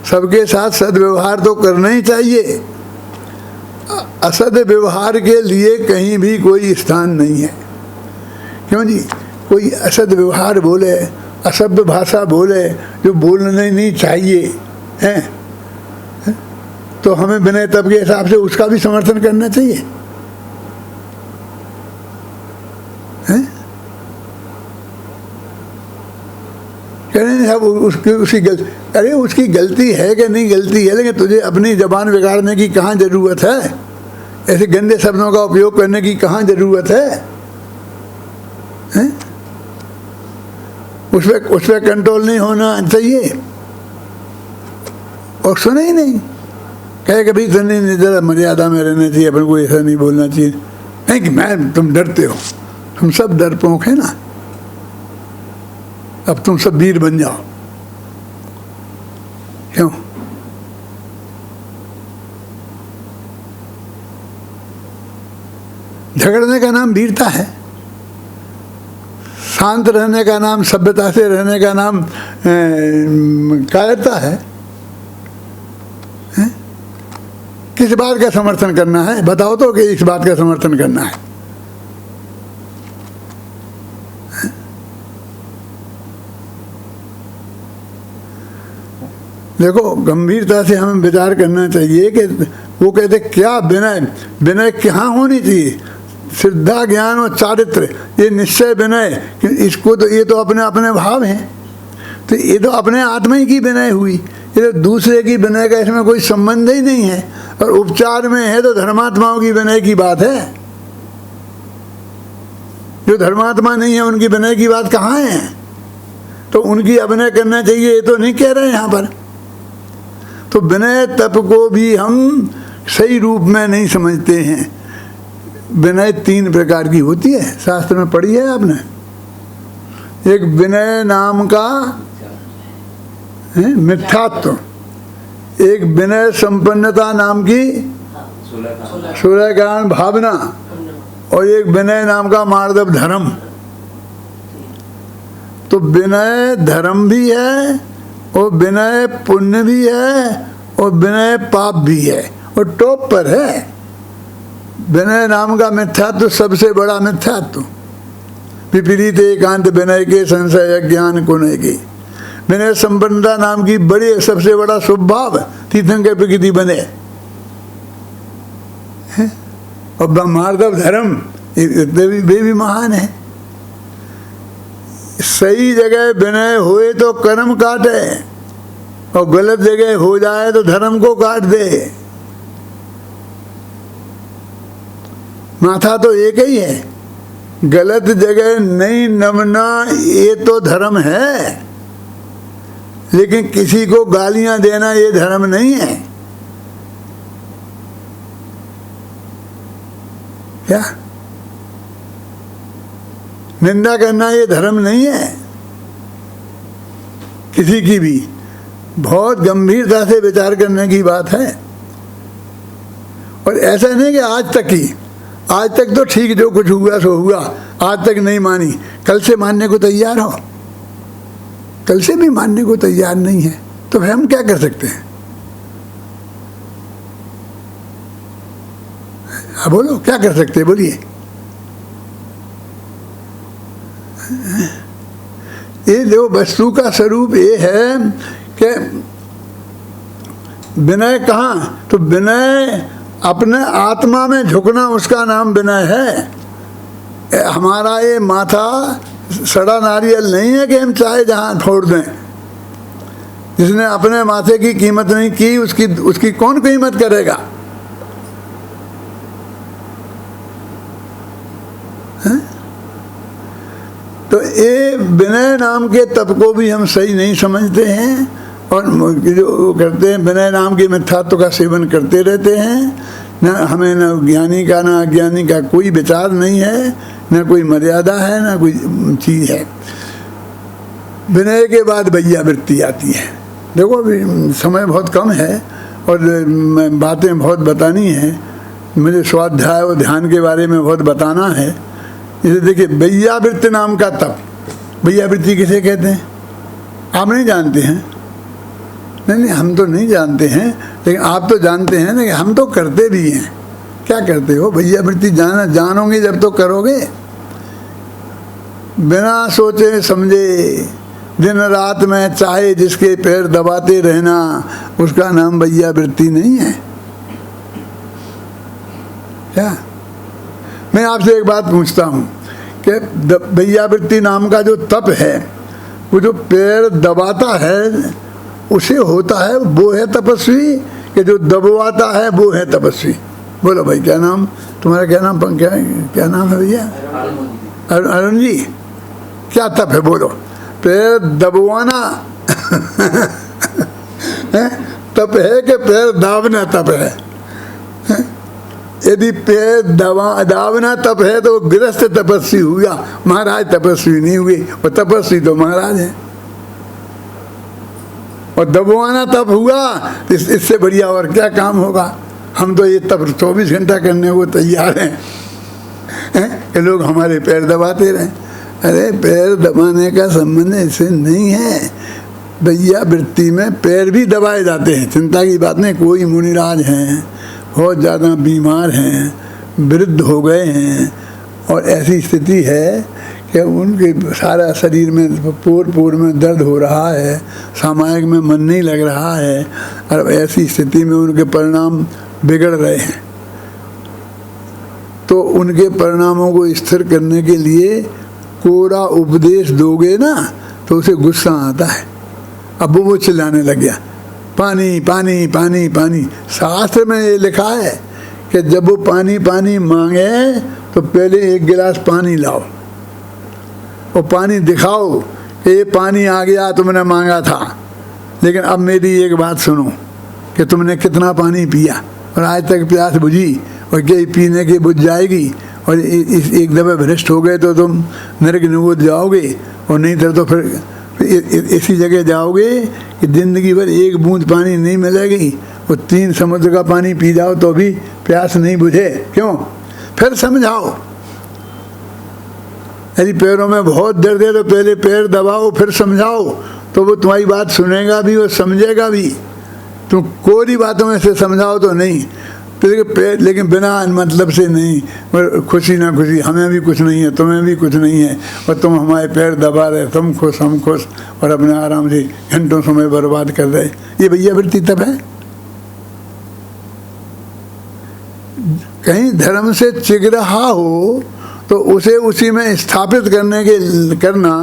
सबके साथ सद्व्यवहार तो करना ही चाहिए। असद व्यवहार के लिए कहीं भी कोई स्थान नहीं है। क्यों जी? कोई असद व्यवहार बोले, असभ्य भाषा बोले, जो बोलना नहीं चाहिए है, तो हमें विनय तप के हिसाब से उसका भी समर्थन करना चाहिए, हैं? कह रहे हैं उसकी गलती, अरे उसकी गलती है कि नहीं गलती है, लेकिन तुझे अपनी जबान बिगाड़ने की कहाँ ज़रूरत है, ऐसे गंदे शब्दों का उपयोग करने की कहाँ ज़रूरत है, हैं? उस पर कंट्रोल नहीं होना चाहिए। और सुने ही नहीं, कहे कभी सुने नहीं, जरा मर्यादा में रहना चाहिए, अपन को ऐसा नहीं बोलना चाहिए। नहीं कि मैं, तुम डरते हो, हम सब डरपोक है ना, अब तुम सब वीर बन जाओ। क्यों? झगड़ने का नाम वीरता है, शांत रहने का नाम, सभ्यता से रहने का नाम कायरता है। किस बात का समर्थन करना है बताओ तो, कि इस बात का समर्थन करना है? देखो, गंभीरता से हमें विचार करना चाहिए कि वो कहते क्या विनय, विनय कहाँ होनी चाहिए? श्रद्धा, ज्ञान और चारित्र, ये निश्चय विनय, इसको तो, ये तो अपने अपने भाव हैं, तो ये तो अपने आत्मा ही की विनय हुई, ये तो दूसरे की विनय का इसमें कोई संबंध ही नहीं है। और उपचार में है तो धर्मात्माओं की विनय की बात है, जो धर्मात्मा नहीं है उनकी विनय की बात कहाँ है? तो उनकी अभिनय करना चाहिए, ये तो नहीं कह रहे हैं यहाँ पर। तो विनय तप को भी हम सही रूप में नहीं समझते हैं। विनय 3 प्रकार की होती है, शास्त्र में पढ़ी है आपने। एक विनय नाम का मिथ्यात्व, एक विनय संपन्नता नाम की सूर्यकांड भावना, और एक विनय नाम का मार्दव धर्म। तो विनय धर्म भी है, और विनय पुण्य भी है, और विनय पाप भी है, और टॉप पर है विनय नाम का मिथ्यात्व, सबसे बड़ा मिथ्यात्व। विपरीत एकांत विनय के संशय अज्ञान कुनय के। विनय संपन्नता नाम की बड़ी, सबसे बड़ा स्वभाव तीर्थंकर प्रकृति बने, और मार्दव धर्म, वे भी महान है। सही जगह विनय होए तो कर्म काटे, और गलत जगह हो जाए तो धर्म को काट दे। माथा तो एक ही है, गलत जगह नहीं नमना ये तो धर्म है, लेकिन किसी को गालियां देना ये धर्म नहीं है। क्या? निंदा करना ये धर्म नहीं है किसी की भी। बहुत गंभीरता से विचार करने की बात है। और ऐसा नहीं कि आज तक ही, आज तक तो ठीक, जो कुछ हुआ सो हुआ, आज तक नहीं मानी, कल से मानने को तैयार हो, कल से भी मानने को तैयार नहीं है, तो फिर हम क्या कर सकते हैं? बोलो, क्या कर सकते हैं? बोलिए। ये जो वस्तु का स्वरूप ये है कि विनय कहाँ? तो विनय अपने आत्मा में झुकना, उसका नाम विनय है। हमारा ये माथा सड़ा नारियल नहीं है कि हम चाहे जहाँ फोड़ दें। जिसने अपने माथे की कीमत नहीं की, उसकी कौन कीमत करेगा? है? तो ये विनय नाम के तप को भी हम सही नहीं समझते हैं, और जो करते हैं विनय नाम के मिथ्यात्व का सेवन करते रहते हैं। न हमें न ज्ञानी का न अज्ञानी का कोई विचार नहीं है, न कोई मर्यादा है, न कोई चीज़ है। विनय के बाद वैयावृत्ति आती है। देखो अभी समय बहुत कम है और बातें बहुत बतानी है, मुझे स्वाध्याय और ध्यान के बारे में बहुत बताना है। जैसे देखिए, वैयावृत्ति नाम का तप। वैयावृत्ति किसे कहते हैं? आप नहीं जानते हैं? नहीं, हम तो नहीं जानते हैं, लेकिन आप तो जानते हैं ना कि हम तो करते भी हैं। क्या करते हो? वैयावृत्ति जानोगे जब तो करोगे। बिना सोचे समझे दिन रात में चाहे जिसके पैर दबाते रहना, उसका नाम वैयावृत्ति नहीं है। क्या? मैं आपसे एक बात पूछता हूँ कि वैयावृत्ति नाम का जो तप है, वो जो पैर दबाता है उसे होता है, वो है तपस्वी, कि जो दबवाता है वो है तपस्वी? बोलो भाई, क्या नाम तुम्हारा? क्या नाम क्या नाम है भैया? अरुण जी, क्या तप है बोलो? पैर दबवाना तप है कि पैर दाबना तप है? यदि पैर दाबना तप है तो गृहस्थ तपस्वी हुआ, महाराज तपस्वी नहीं हुए। और तपस्वी तो महाराज है। और दबवाना तप हुआ, इससे बढ़िया और क्या काम होगा? हम तो ये तप 24 घंटा करने को तैयार हैं कि लोग हमारे पैर दबाते रहें। अरे पैर दबाने का संबंध इससे नहीं है। वैयावृत्ति में पैर भी दबाए जाते हैं, चिंता की बात नहीं। कोई मुनिराज हैं, बहुत ज़्यादा बीमार हैं, वृद्ध हो गए हैं, और ऐसी स्थिति है कि उनके सारा शरीर में पोर में दर्द हो रहा है, सामायिक में मन नहीं लग रहा है, और ऐसी स्थिति में उनके परिणाम बिगड़ रहे हैं। तो उनके परिणामों को स्थिर करने के लिए कोरा उपदेश दोगे ना, तो उसे गुस्सा आता है। अब वो चिल्लाने लग गया, पानी पानी पानी पानी। शास्त्र में ये लिखा है कि जब वो पानी पानी मांगे तो पहले एक गिलास पानी लाओ और पानी दिखाओ कि ये पानी आ गया, तुमने मांगा था। लेकिन अब मेरी एक बात सुनो कि तुमने कितना पानी पिया और आज तक प्यास बुझी, और क्या पीने की बुझ जाएगी? और इस एक दफे भ्रष्ट हो गए तो तुम नरक निगोद जाओगे, और नहीं तो फिर इसी जगह जाओगे कि जिंदगी भर एक बूंद पानी नहीं मिलेगी। वो 3 समुद्र का पानी पी जाओ तो भी प्यास नहीं बुझे। क्यों? फिर समझाओ। यदि पैरों में बहुत दर्द है तो पहले पैर दबाओ, फिर समझाओ, तो वो तुम्हारी बात सुनेगा भी और समझेगा भी। तुम कोरी बातों में से समझाओ तो नहीं, लेकिन बिना मतलब से नहीं, खुशी ना खुशी, हमें भी कुछ नहीं है, तुम्हें भी कुछ नहीं है, और तुम हमारे पैर दबा रहे, तुम खुश हम खुश, और अपने आराम से घंटों समय बर्बाद कर रहे। ये वैयावृत्ति तब है। कहीं धर्म से चिग रहा हो तो उसे उसी में स्थापित करना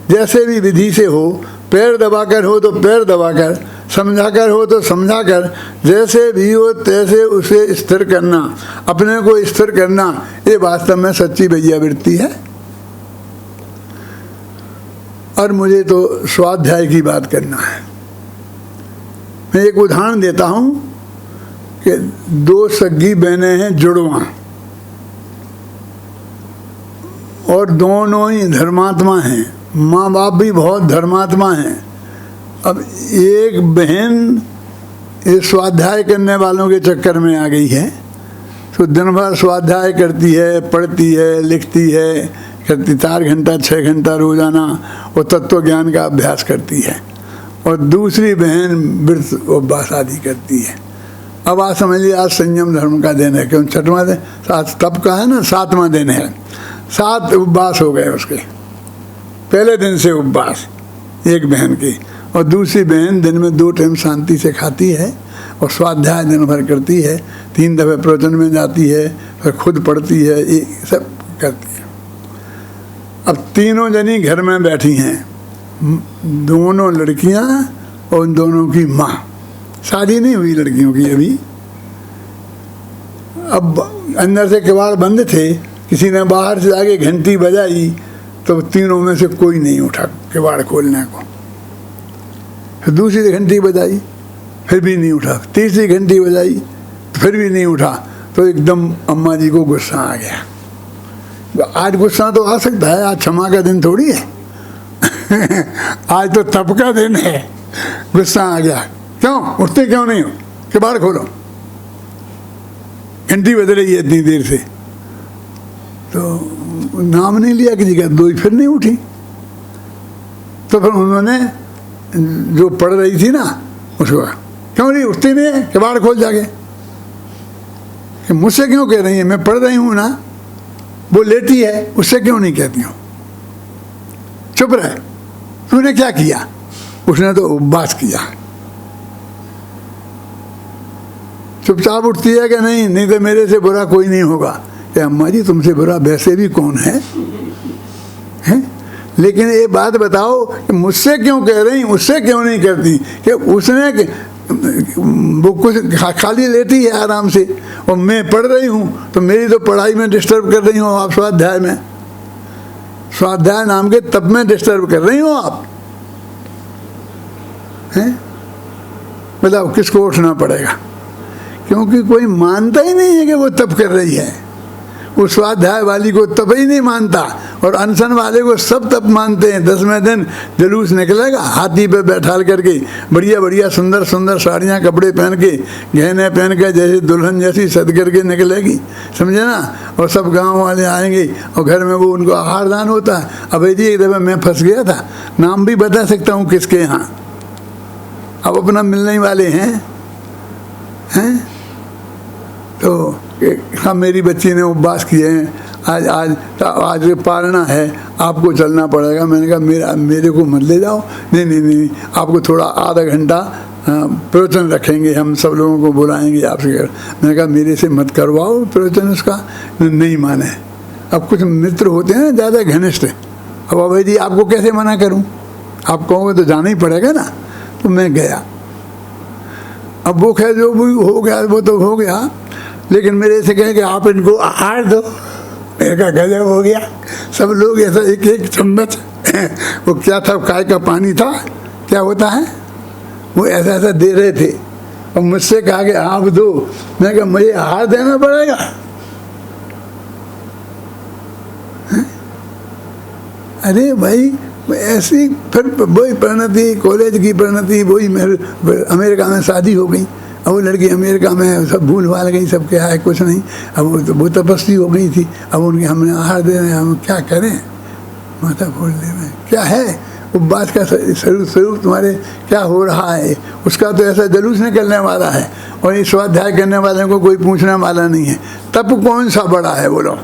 जैसे भी विधि से हो। पैर दबाकर हो तो पैर दबाकर, समझाकर हो तो समझाकर, जैसे भी हो तैसे उसे स्थिर करना, अपने को स्थिर करना, ये वास्तव में सच्ची वैयावृत्ति है। और मुझे तो स्वाध्याय की बात करना है। मैं एक उदाहरण देता हूँ कि 2 सगी बहनें हैं, जुड़वा, और दोनों ही धर्मात्मा हैं, माँ बाप भी बहुत धर्मात्मा हैं। अब एक बहन इस स्वाध्याय करने वालों के चक्कर में आ गई है, तो दिन भर स्वाध्याय करती है, पढ़ती है, लिखती है, करती 4 घंटा 6 घंटा रोजाना वो तत्व ज्ञान का अभ्यास करती है। और दूसरी बहन व्रत उपवास आदि करती है। अब आप समझिए, आज संयम धर्म का दिन है, क्यों 6वां दिन, 7 तप का है ना, 7वां दिन है। 7 उपवास हो गए उसके, पहले दिन से उपवास एक बहन की, और दूसरी बहन दिन में 2 टाइम शांति से खाती है और स्वाध्याय दिन भर करती है, 3 दफे प्रवचन में जाती है, फिर खुद पढ़ती है, ये सब करती है। अब तीनों जनी घर में बैठी हैं, दोनों लड़कियां और उन दोनों की माँ। शादी नहीं हुई लड़कियों की अभी। अब अंदर से किवाड़ बंद थे, किसी ने बाहर से आके घंटी बजाई तो तीनों में से कोई नहीं उठा किवाड़ खोलने को। फिर दूसरी घंटी बजाई, फिर भी नहीं उठा, तीसरी घंटी बजाई तो फिर भी नहीं उठा। तो एकदम अम्मा जी को गुस्सा आ गया। आज गुस्सा तो आ सकता है, आज क्षमा का दिन थोड़ी है आज तो तप का दिन है। गुस्सा आ गया, क्यों उठते क्यों नहीं हो, किवाड़ खोलो, घंटी बज रही है इतनी देर से। तो नाम नहीं लिया किसी का, 2 फिर नहीं उठी। तो फिर उन्होंने जो पढ़ रही थी ना उसको, क्यों नहीं उठती नहीं, किवाड़ खोल जाके। कि मुझसे क्यों कह रही है, मैं पढ़ रही हूँ ना, वो लेटी है, उससे क्यों नहीं कहती हूँ, चुप रहे। तूने क्या किया? उसने तो उपवास किया, चुपचाप उठती है कि नहीं, नहीं तो मेरे से बुरा कोई नहीं होगा। कि अम्मा जी तुमसे बुरा वैसे भी कौन है, हैं? लेकिन ये बात बताओ कि मुझसे क्यों कह रही, उससे क्यों नहीं करती? कि उसने वो कुछ खाली लेती है आराम से, और मैं पढ़ रही हूँ तो मेरी तो पढ़ाई में डिस्टर्ब कर रही हूँ आप, स्वाध्याय में, स्वाध्याय नाम के तप में डिस्टर्ब कर रही हो आप, हैं? बताओ किसको उठना पड़ेगा? क्योंकि कोई मानता ही नहीं है कि वो तप कर रही है। उस स्वाध्याय वाली को तप ही नहीं मानता, और अनशन वाले को सब तप मानते हैं। 10वें दिन जुलूस निकलेगा, हाथी पे बैठाल करके, बढ़िया बढ़िया सुंदर सुंदर साड़ियाँ कपड़े पहन के, गहने पहन के, जैसे दुल्हन जैसी सज करके निकलेगी, समझे ना। और सब गांव वाले आएंगे और घर में वो उनको आहार दान होता है। अब जी एक दफ़ा मैं फंस गया था, नाम भी बता सकता हूँ किसके यहाँ, अब अपना मिलने वाले हैं, तो हाँ मेरी बच्ची ने उपवास किए हैं, आज पालना है, आपको चलना पड़ेगा। मैंने कहा मेरे को मत ले जाओ। नहीं, आपको थोड़ा आधा घंटा प्रवचन रखेंगे, हम सब लोगों को बुलाएंगे आपसे। मैंने कहा मेरे से मत करवाओ प्रवचन उसका, नहीं माने। अब कुछ मित्र होते हैं ना ज़्यादा घनिष्ठ, अब अभय जी आपको कैसे मना करूं, आप कहोगे तो जाना ही पड़ेगा ना। तो मैं गया। अब वो खैर जो भी हो गया वो तो हो गया, लेकिन मेरे से कहे कि आप इनको आहार दो। मेरे का गजब हो गया। सब लोग ऐसा एक एक चम्मच वो क्या था, काय का पानी था, क्या होता है, वो ऐसा ऐसा दे रहे थे, और मुझसे कहा कि आप दो। मैं कहा मुझे आहार देना पड़ेगा? अरे भाई ऐसी फिर वही परिणति, कॉलेज की परिणति, वही अमेरिका में शादी हो गई। अब वो लड़की अमेरिका में सब भूल भाल गई, सब क्या है कुछ नहीं। अब वो तपस्वी हो गई थी, अब उनके हमने आहार दे रहे हैं, हम क्या करें, माता फोड़ दे में क्या है। उपवास का स्वरूप तुम्हारे क्या हो रहा है, उसका तो ऐसा जुलूस निकलने वाला है, और इस स्वाध्याय करने वाले को कोई पूछने वाला नहीं है। तप कौन सा बड़ा है बोलो,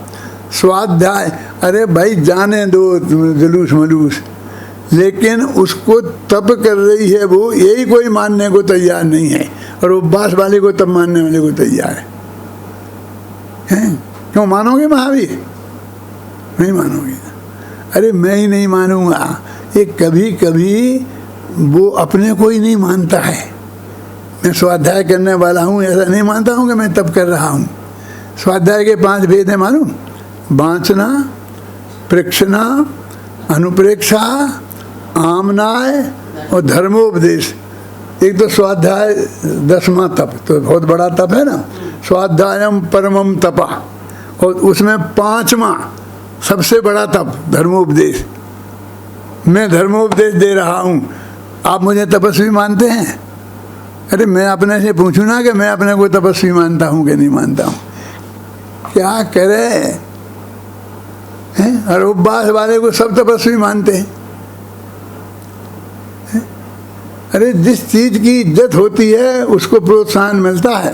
स्वाध्याय। अरे भाई जाने दो जुलूस मलूस, लेकिन उसको तप कर रही है वो, यही कोई मानने को तैयार नहीं है, और उपवास वाले को तब मानने वाले को तैयार है। क्यों मानोगे महावीर? नहीं मानोगे। अरे मैं ही नहीं मानूंगा, ये कभी कभी वो अपने को ही नहीं मानता है। मैं स्वाध्याय करने वाला हूँ ऐसा नहीं मानता हूँ कि मैं तप कर रहा हूँ। स्वाध्याय के 5 भेद हैं मालूम, वांछना, प्रेक्षणा, अनुप्रेक्षा, आमनाय और धर्मोपदेश। एक तो स्वाध्याय 10वां तप, तो बहुत बड़ा तप है ना, स्वाध्यायम परमम तपा, और उसमें 5वां सबसे बड़ा तप धर्मोपदेश। मैं धर्मोपदेश दे रहा हूँ, आप मुझे तपस्वी मानते हैं? अरे मैं अपने से पूछूँ ना कि मैं अपने को तपस्वी मानता हूँ कि नहीं मानता हूँ, क्या करे हैं? और उपवास वाले को सब तपस्वी मानते हैं। अरे जिस चीज की इज्जत होती है उसको प्रोत्साहन मिलता है।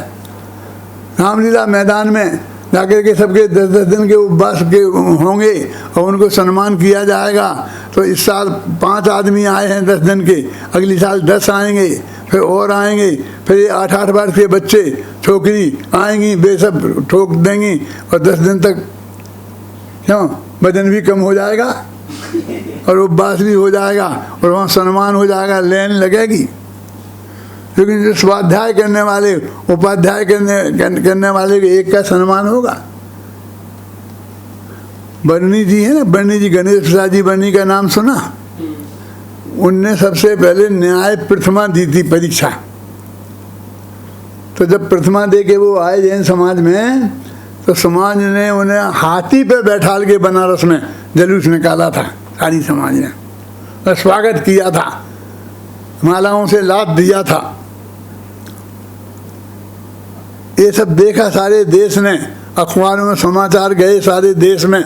रामलीला मैदान में जाकर के सबके 10-10 दिन के उपवास के होंगे और उनको सम्मान किया जाएगा। तो इस साल 5 आदमी आए हैं 10 दिन के, अगली साल 10 आएंगे, फिर और आएंगे, फिर 8-8 बार के बच्चे छोकरी आएंगी, वे सब ठोक देंगी, और 10 दिन तक क्यों वजन भी कम हो जाएगा और उपवास भी हो जाएगा, और वहाँ सम्मान हो जाएगा, लेन लगेगी। लेकिन जो स्वाध्याय करने वाले, उपाध्याय करने वाले के एक का सम्मान होगा। बर्नी जी है ना, बर्नी जी, गणेश प्रसाद जी बर्नी का नाम सुना? उनने सबसे पहले न्याय प्रथमा दी थी परीक्षा। तो जब प्रथमा दे के वो आए जैन समाज में, तो समाज ने उन्हें हाथी पे बैठाल के बनारस में जुलूस निकाला था, सारी समाज ने, और स्वागत किया था, मालाओं से लाद दिया था। ये सब देखा सारे देश ने, अखबारों में समाचार गए सारे देश में।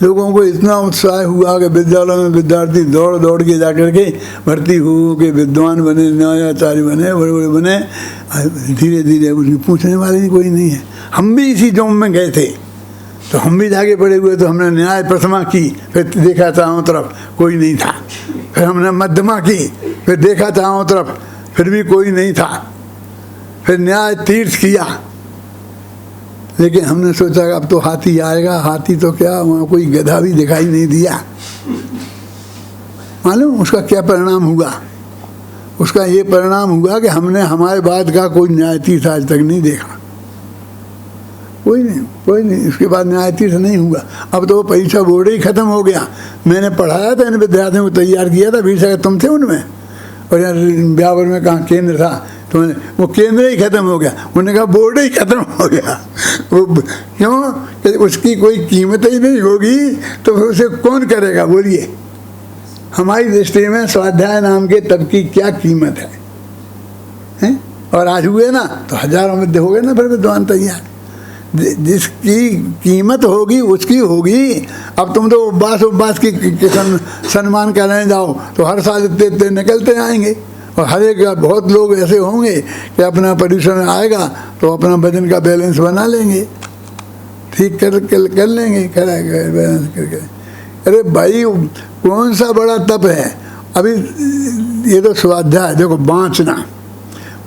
लोगों को इतना उत्साह हुआ कि विद्यालय में विद्यार्थी दौड़ दौड़ के जाकर के भर्ती हो के विद्वान बने, न्यायाचार्य बने, बड़े बड़े बने। धीरे धीरे उनकी पूछने वाले कोई नहीं है। हम भी इसी जोम में गए थे, तो हम भी जाके पड़े हुए, तो हमने न्याय प्रथमा की, फिर देखा चारों तरफ कोई नहीं था। फिर हमने मध्यमा की, फिर देखा चारों तरफ, फिर भी कोई नहीं था। फिर न्याय तीर्थ किया, लेकिन हमने सोचा अब तो हाथी आएगा। हाथी तो क्या, वहाँ कोई गधा भी दिखाई नहीं दिया। मालूम उसका क्या परिणाम हुआ? उसका ये परिणाम हुआ कि हमने हमारे बाद का कोई न्याय तीर्थ आज तक नहीं देखा। कोई नहीं। उसके बाद न्याय तीर्थ नहीं हुआ। अब तो वो परीक्षा बोर्ड ही खत्म हो गया। मैंने पढ़ाया था, इन विद्यार्थियों को तैयार किया था, परीक्षा तुम थे उनमें, और यार ब्यावर में कहाँ केंद्र था, तो वो केंद्र ही खत्म हो गया। उन्होंने कहा बोर्ड ही खत्म हो गया। वो क्यों? कि उसकी कोई कीमत ही नहीं होगी, तो फिर उसे कौन करेगा? बोलिए, हमारी दृष्टि में स्वाध्याय नाम के तप की क्या कीमत है? और आज हुए ना तो हजारों में हो गए ना फिर विद्वान तैयार। जिसकी कीमत होगी उसकी होगी। अब तुम तो उपवास की सम्मान करने जाओ तो हर साल इतने निकलते आएंगे, और हर एक बहुत लोग ऐसे होंगे कि अपना पर्यूषण आएगा तो अपना वजन का बैलेंस बना लेंगे, ठीक कर लेंगे बैलेंस करके। अरे भाई, कौन सा बड़ा तप है? अभी ये तो स्वाध्याय देखो, बाँचना,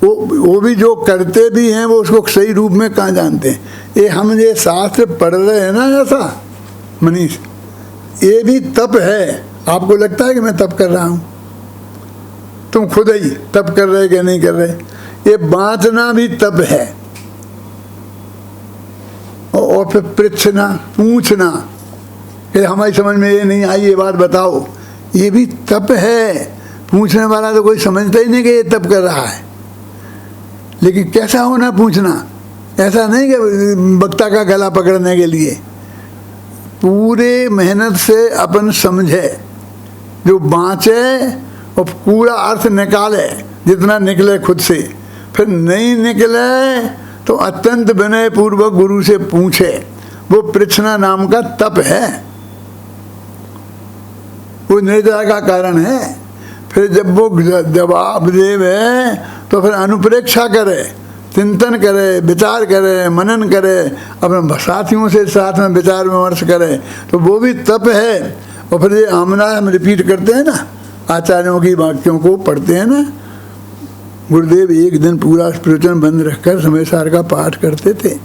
वो भी जो करते भी हैं वो उसको सही रूप में कहाँ जानते हैं? ये हम ये शास्त्र पढ़ रहे हैं ना, ऐसा मनीष, ये भी तप है। आपको लगता है कि मैं तप कर रहा हूँ? तुम खुद ही तप कर रहे कि नहीं कर रहे? ये बाँचना भी तप है। और फिर पृछना, पूछना कि हमारी समझ में ये नहीं आई, ये बात बताओ, ये भी तप है। पूछने वाला तो कोई समझता ही नहीं कि ये तप कर रहा है। लेकिन कैसा होना पूछना? ऐसा नहीं कि वक्ता का गला पकड़ने के लिए, पूरे मेहनत से अपन समझे, जो बाँचे और पूरा अर्थ निकाले जितना निकले खुद से। फिर नहीं निकले तो अत्यंत विनय पूर्वक गुरु से पूछे। वो पृछना नाम का तप है, वो निर्जरा का कारण है। फिर जब वो जवाब देवे तो फिर अनुप्रेक्षा करे, चिंतन करे, विचार करे, मनन करे, अपने साथियों से साथ में विचार विमर्श करे, तो वो भी तप है। और फिर ये आमना हम रिपीट करते हैं ना, आचार्यों की वाक्यों को पढ़ते हैं ना। गुरुदेव एक दिन पूरा प्रवचन बंद रखकर समय सार का पाठ करते थे।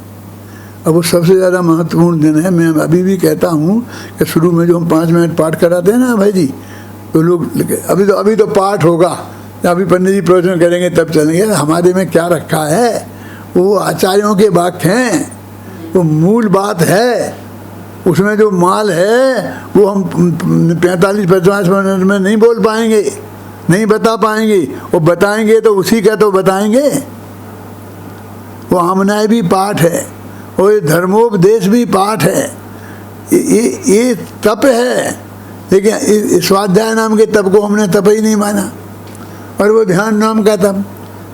अब वो सबसे ज़्यादा महत्वपूर्ण दिन है। मैं अभी भी कहता हूँ कि शुरू में जो हम 5 मिनट पाठ कराते हैं ना भाई जी, तो लोग अभी तो पाठ होगा, अभी पंडित जी प्रवचन करेंगे तब चलेंगे। हमारे में क्या रखा है? वो आचार्यों के वाक्य हैं, वो मूल बात है। उसमें जो माल है वो हम 45-50 मिनट में नहीं बोल पाएंगे, नहीं बता पाएंगे। वो बताएंगे तो उसी का तो बताएंगे। वो आमनाय भी पाठ है, और ये धर्मोपदेश भी पाठ है। ये तप है। लेकिन स्वाध्याय नाम के तप को हमने तप ही नहीं माना। और वो ध्यान नाम का तप,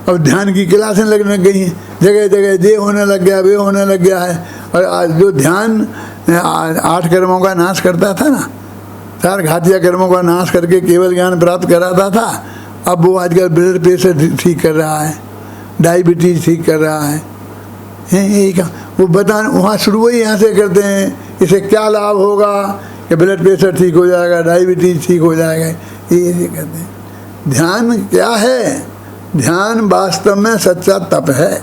अब ध्यान की क्लासें लगने गई हैं, जगह जगह ये होने लग गया, वे होने लग गया है। और आज जो ध्यान 8 कर्मों का नाश करता था ना, 4 घातिया कर्मों का नाश करके केवल ज्ञान प्राप्त कराता था, अब वो आजकल ब्लड प्रेशर ठीक कर रहा है, डायबिटीज ठीक कर रहा है। यही का वो बता, वहाँ शुरू ही यहाँ से करते हैं, इसे क्या लाभ होगा कि ब्लड प्रेशर ठीक हो जाएगा, डायबिटीज ठीक हो जाएगा, ये कहते हैं। ध्यान क्या है? ध्यान वास्तव में सच्चा तप है।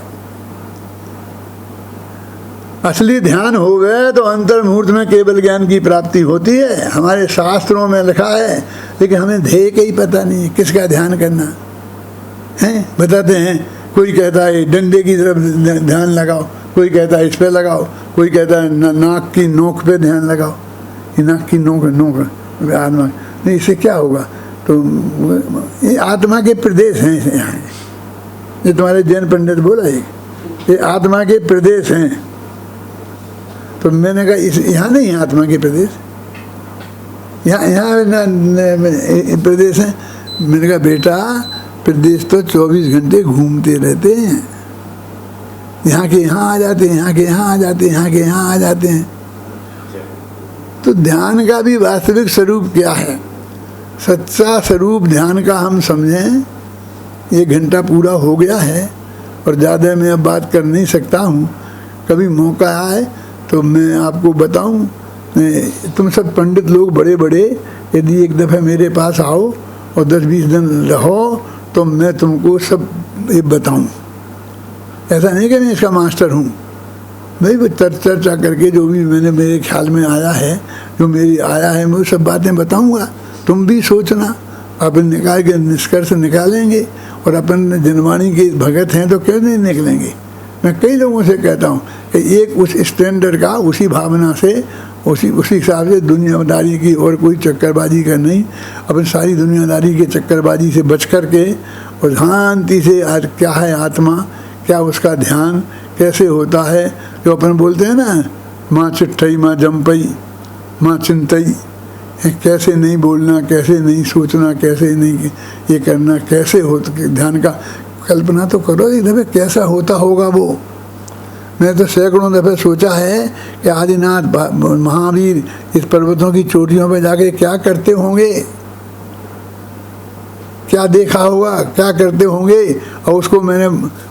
असली ध्यान हो गए तो अंतर मुहूर्त में केवल ज्ञान की प्राप्ति होती है, हमारे शास्त्रों में लिखा है। लेकिन हमें ध्येय का ही पता नहीं है, किसका ध्यान करना है। बताते हैं, कोई कहता है डंडे की तरफ ध्यान लगाओ, कोई कहता है इस पे लगाओ, कोई कहता है नाक की नोक पे ध्यान लगाओ। ये नाक की नोक आत्मा नहीं, इससे क्या होगा? तो ये आत्मा के प्रदेश हैं यहाँ, ये तुम्हारे जैन पंडित बोला, ये आत्मा के प्रदेश हैं। तो मैंने कहा इस यहाँ नहीं है आत्मा के प्रदेश, यहाँ प्रदेश है। मैंने कहा बेटा, प्रदेश तो 24 घंटे घूमते रहते हैं, यहाँ के यहाँ आ जाते हैं, यहाँ के यहाँ आ जाते हैं, यहाँ के यहाँ आ जाते हैं। तो ध्यान का भी वास्तविक स्वरूप क्या है? सच्चा स्वरूप ध्यान का हम समझें। ये घंटा पूरा हो गया है और ज़्यादा मैं अब बात कर नहीं सकता हूँ। कभी मौका आए तो मैं आपको बताऊँ। तुम सब पंडित लोग बड़े बड़े, यदि एक दफ़ा मेरे पास आओ और 10-20 दिन रहो तो मैं तुमको सब ये बताऊँ। ऐसा नहीं कि मैं इसका मास्टर हूँ। भाई वो चर्चा करके जो भी मैंने मेरे ख्याल में आया है, जो मेरी आया है, मैं वो सब बातें बताऊँगा। तुम भी सोचना, अपन निकाल के निष्कर्ष निकालेंगे। और अपन जनवाणी के भगत हैं तो क्यों नहीं निकलेंगे। मैं कई लोगों से कहता हूँ कि एक उस स्टैंडर्ड का, उसी भावना से, उसी हिसाब से दुनियादारी की और कोई चक्करबाजी का नहीं। अपन सारी दुनियादारी के चक्करबाजी से बच कर के और शांति से आज क्या है आत्मा, क्या उसका ध्यान कैसे होता है। जो अपन बोलते हैं ना, माँ चिट्ठई माँ जमपई माँ चिंतई, कैसे नहीं बोलना, कैसे नहीं सोचना, कैसे नहीं ये करना, कैसे हो ध्यान का कल्पना तो करो एक दफ़े कैसा होता होगा वो। मैं तो सैकड़ों दफ़े सोचा है कि आदिनाथ महावीर इस पर्वतों की चोटियों पर जाके क्या करते होंगे, क्या देखा होगा, क्या करते होंगे। और उसको मैंने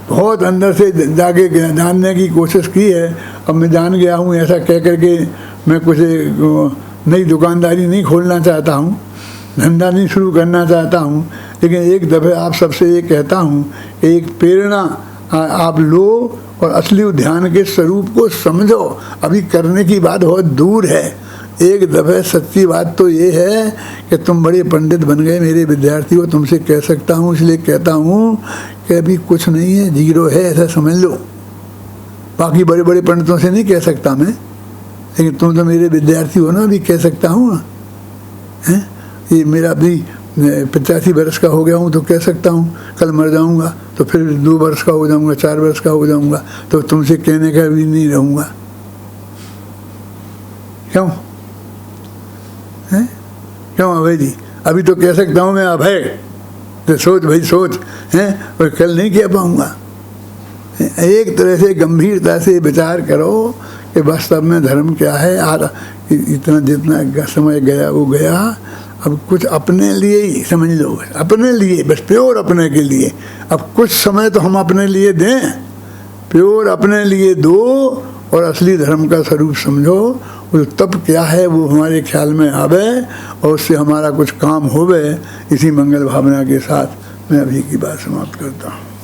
बहुत अंदर से जाके जानने की कोशिश की है। अब मैं जान गया हूँ, ऐसा कह करके मैं कुछ नई दुकानदारी नहीं खोलना चाहता हूँ, धंधा नहीं शुरू करना चाहता हूँ। लेकिन एक दफ़े आप सबसे ये कहता हूँ, एक प्रेरणा आप लो और असली ध्यान के स्वरूप को समझो। अभी करने की बात बहुत दूर है। एक दफ़े सच्ची बात तो ये है कि तुम बड़े पंडित बन गए मेरे विद्यार्थी हो, तुमसे कह सकता हूँ, इसलिए कहता हूँ कि अभी कुछ नहीं है, जीरो है, ऐसा समझ लो। बाकी बड़े बड़े पंडितों से नहीं कह सकता मैं, लेकिन तुम तो मेरे विद्यार्थी हो ना, अभी कह सकता हूँ ना। हैं, ये मेरा अभी 85 वर्ष का हो गया हूँ तो कह सकता हूँ, कल मर जाऊँगा तो फिर 2 वर्ष का हो जाऊँगा, 4 वर्ष का हो जाऊँगा, तो तुमसे कहने का भी नहीं रहूँगा। क्यों हैं, क्यों अभय जी? अभी तो कह सकता हूँ मैं अभय, तो सोच भाई सोच, हैं, और कल नहीं कह पाऊँगा। एक तरह से गंभीरता से विचार करो कि वास्तव में धर्म क्या है। इतना जितना समय गया वो गया, अब कुछ अपने लिए ही समझ लो, अपने लिए, बस प्योर अपने के लिए। अब कुछ समय तो हम अपने लिए दें, प्योर अपने लिए दो और असली धर्म का स्वरूप समझो। वो तब क्या है वो हमारे ख्याल में आवे और उससे हमारा कुछ काम होवे। इसी मंगल भावना के साथ मैं अभी की बात समाप्त करता हूँ।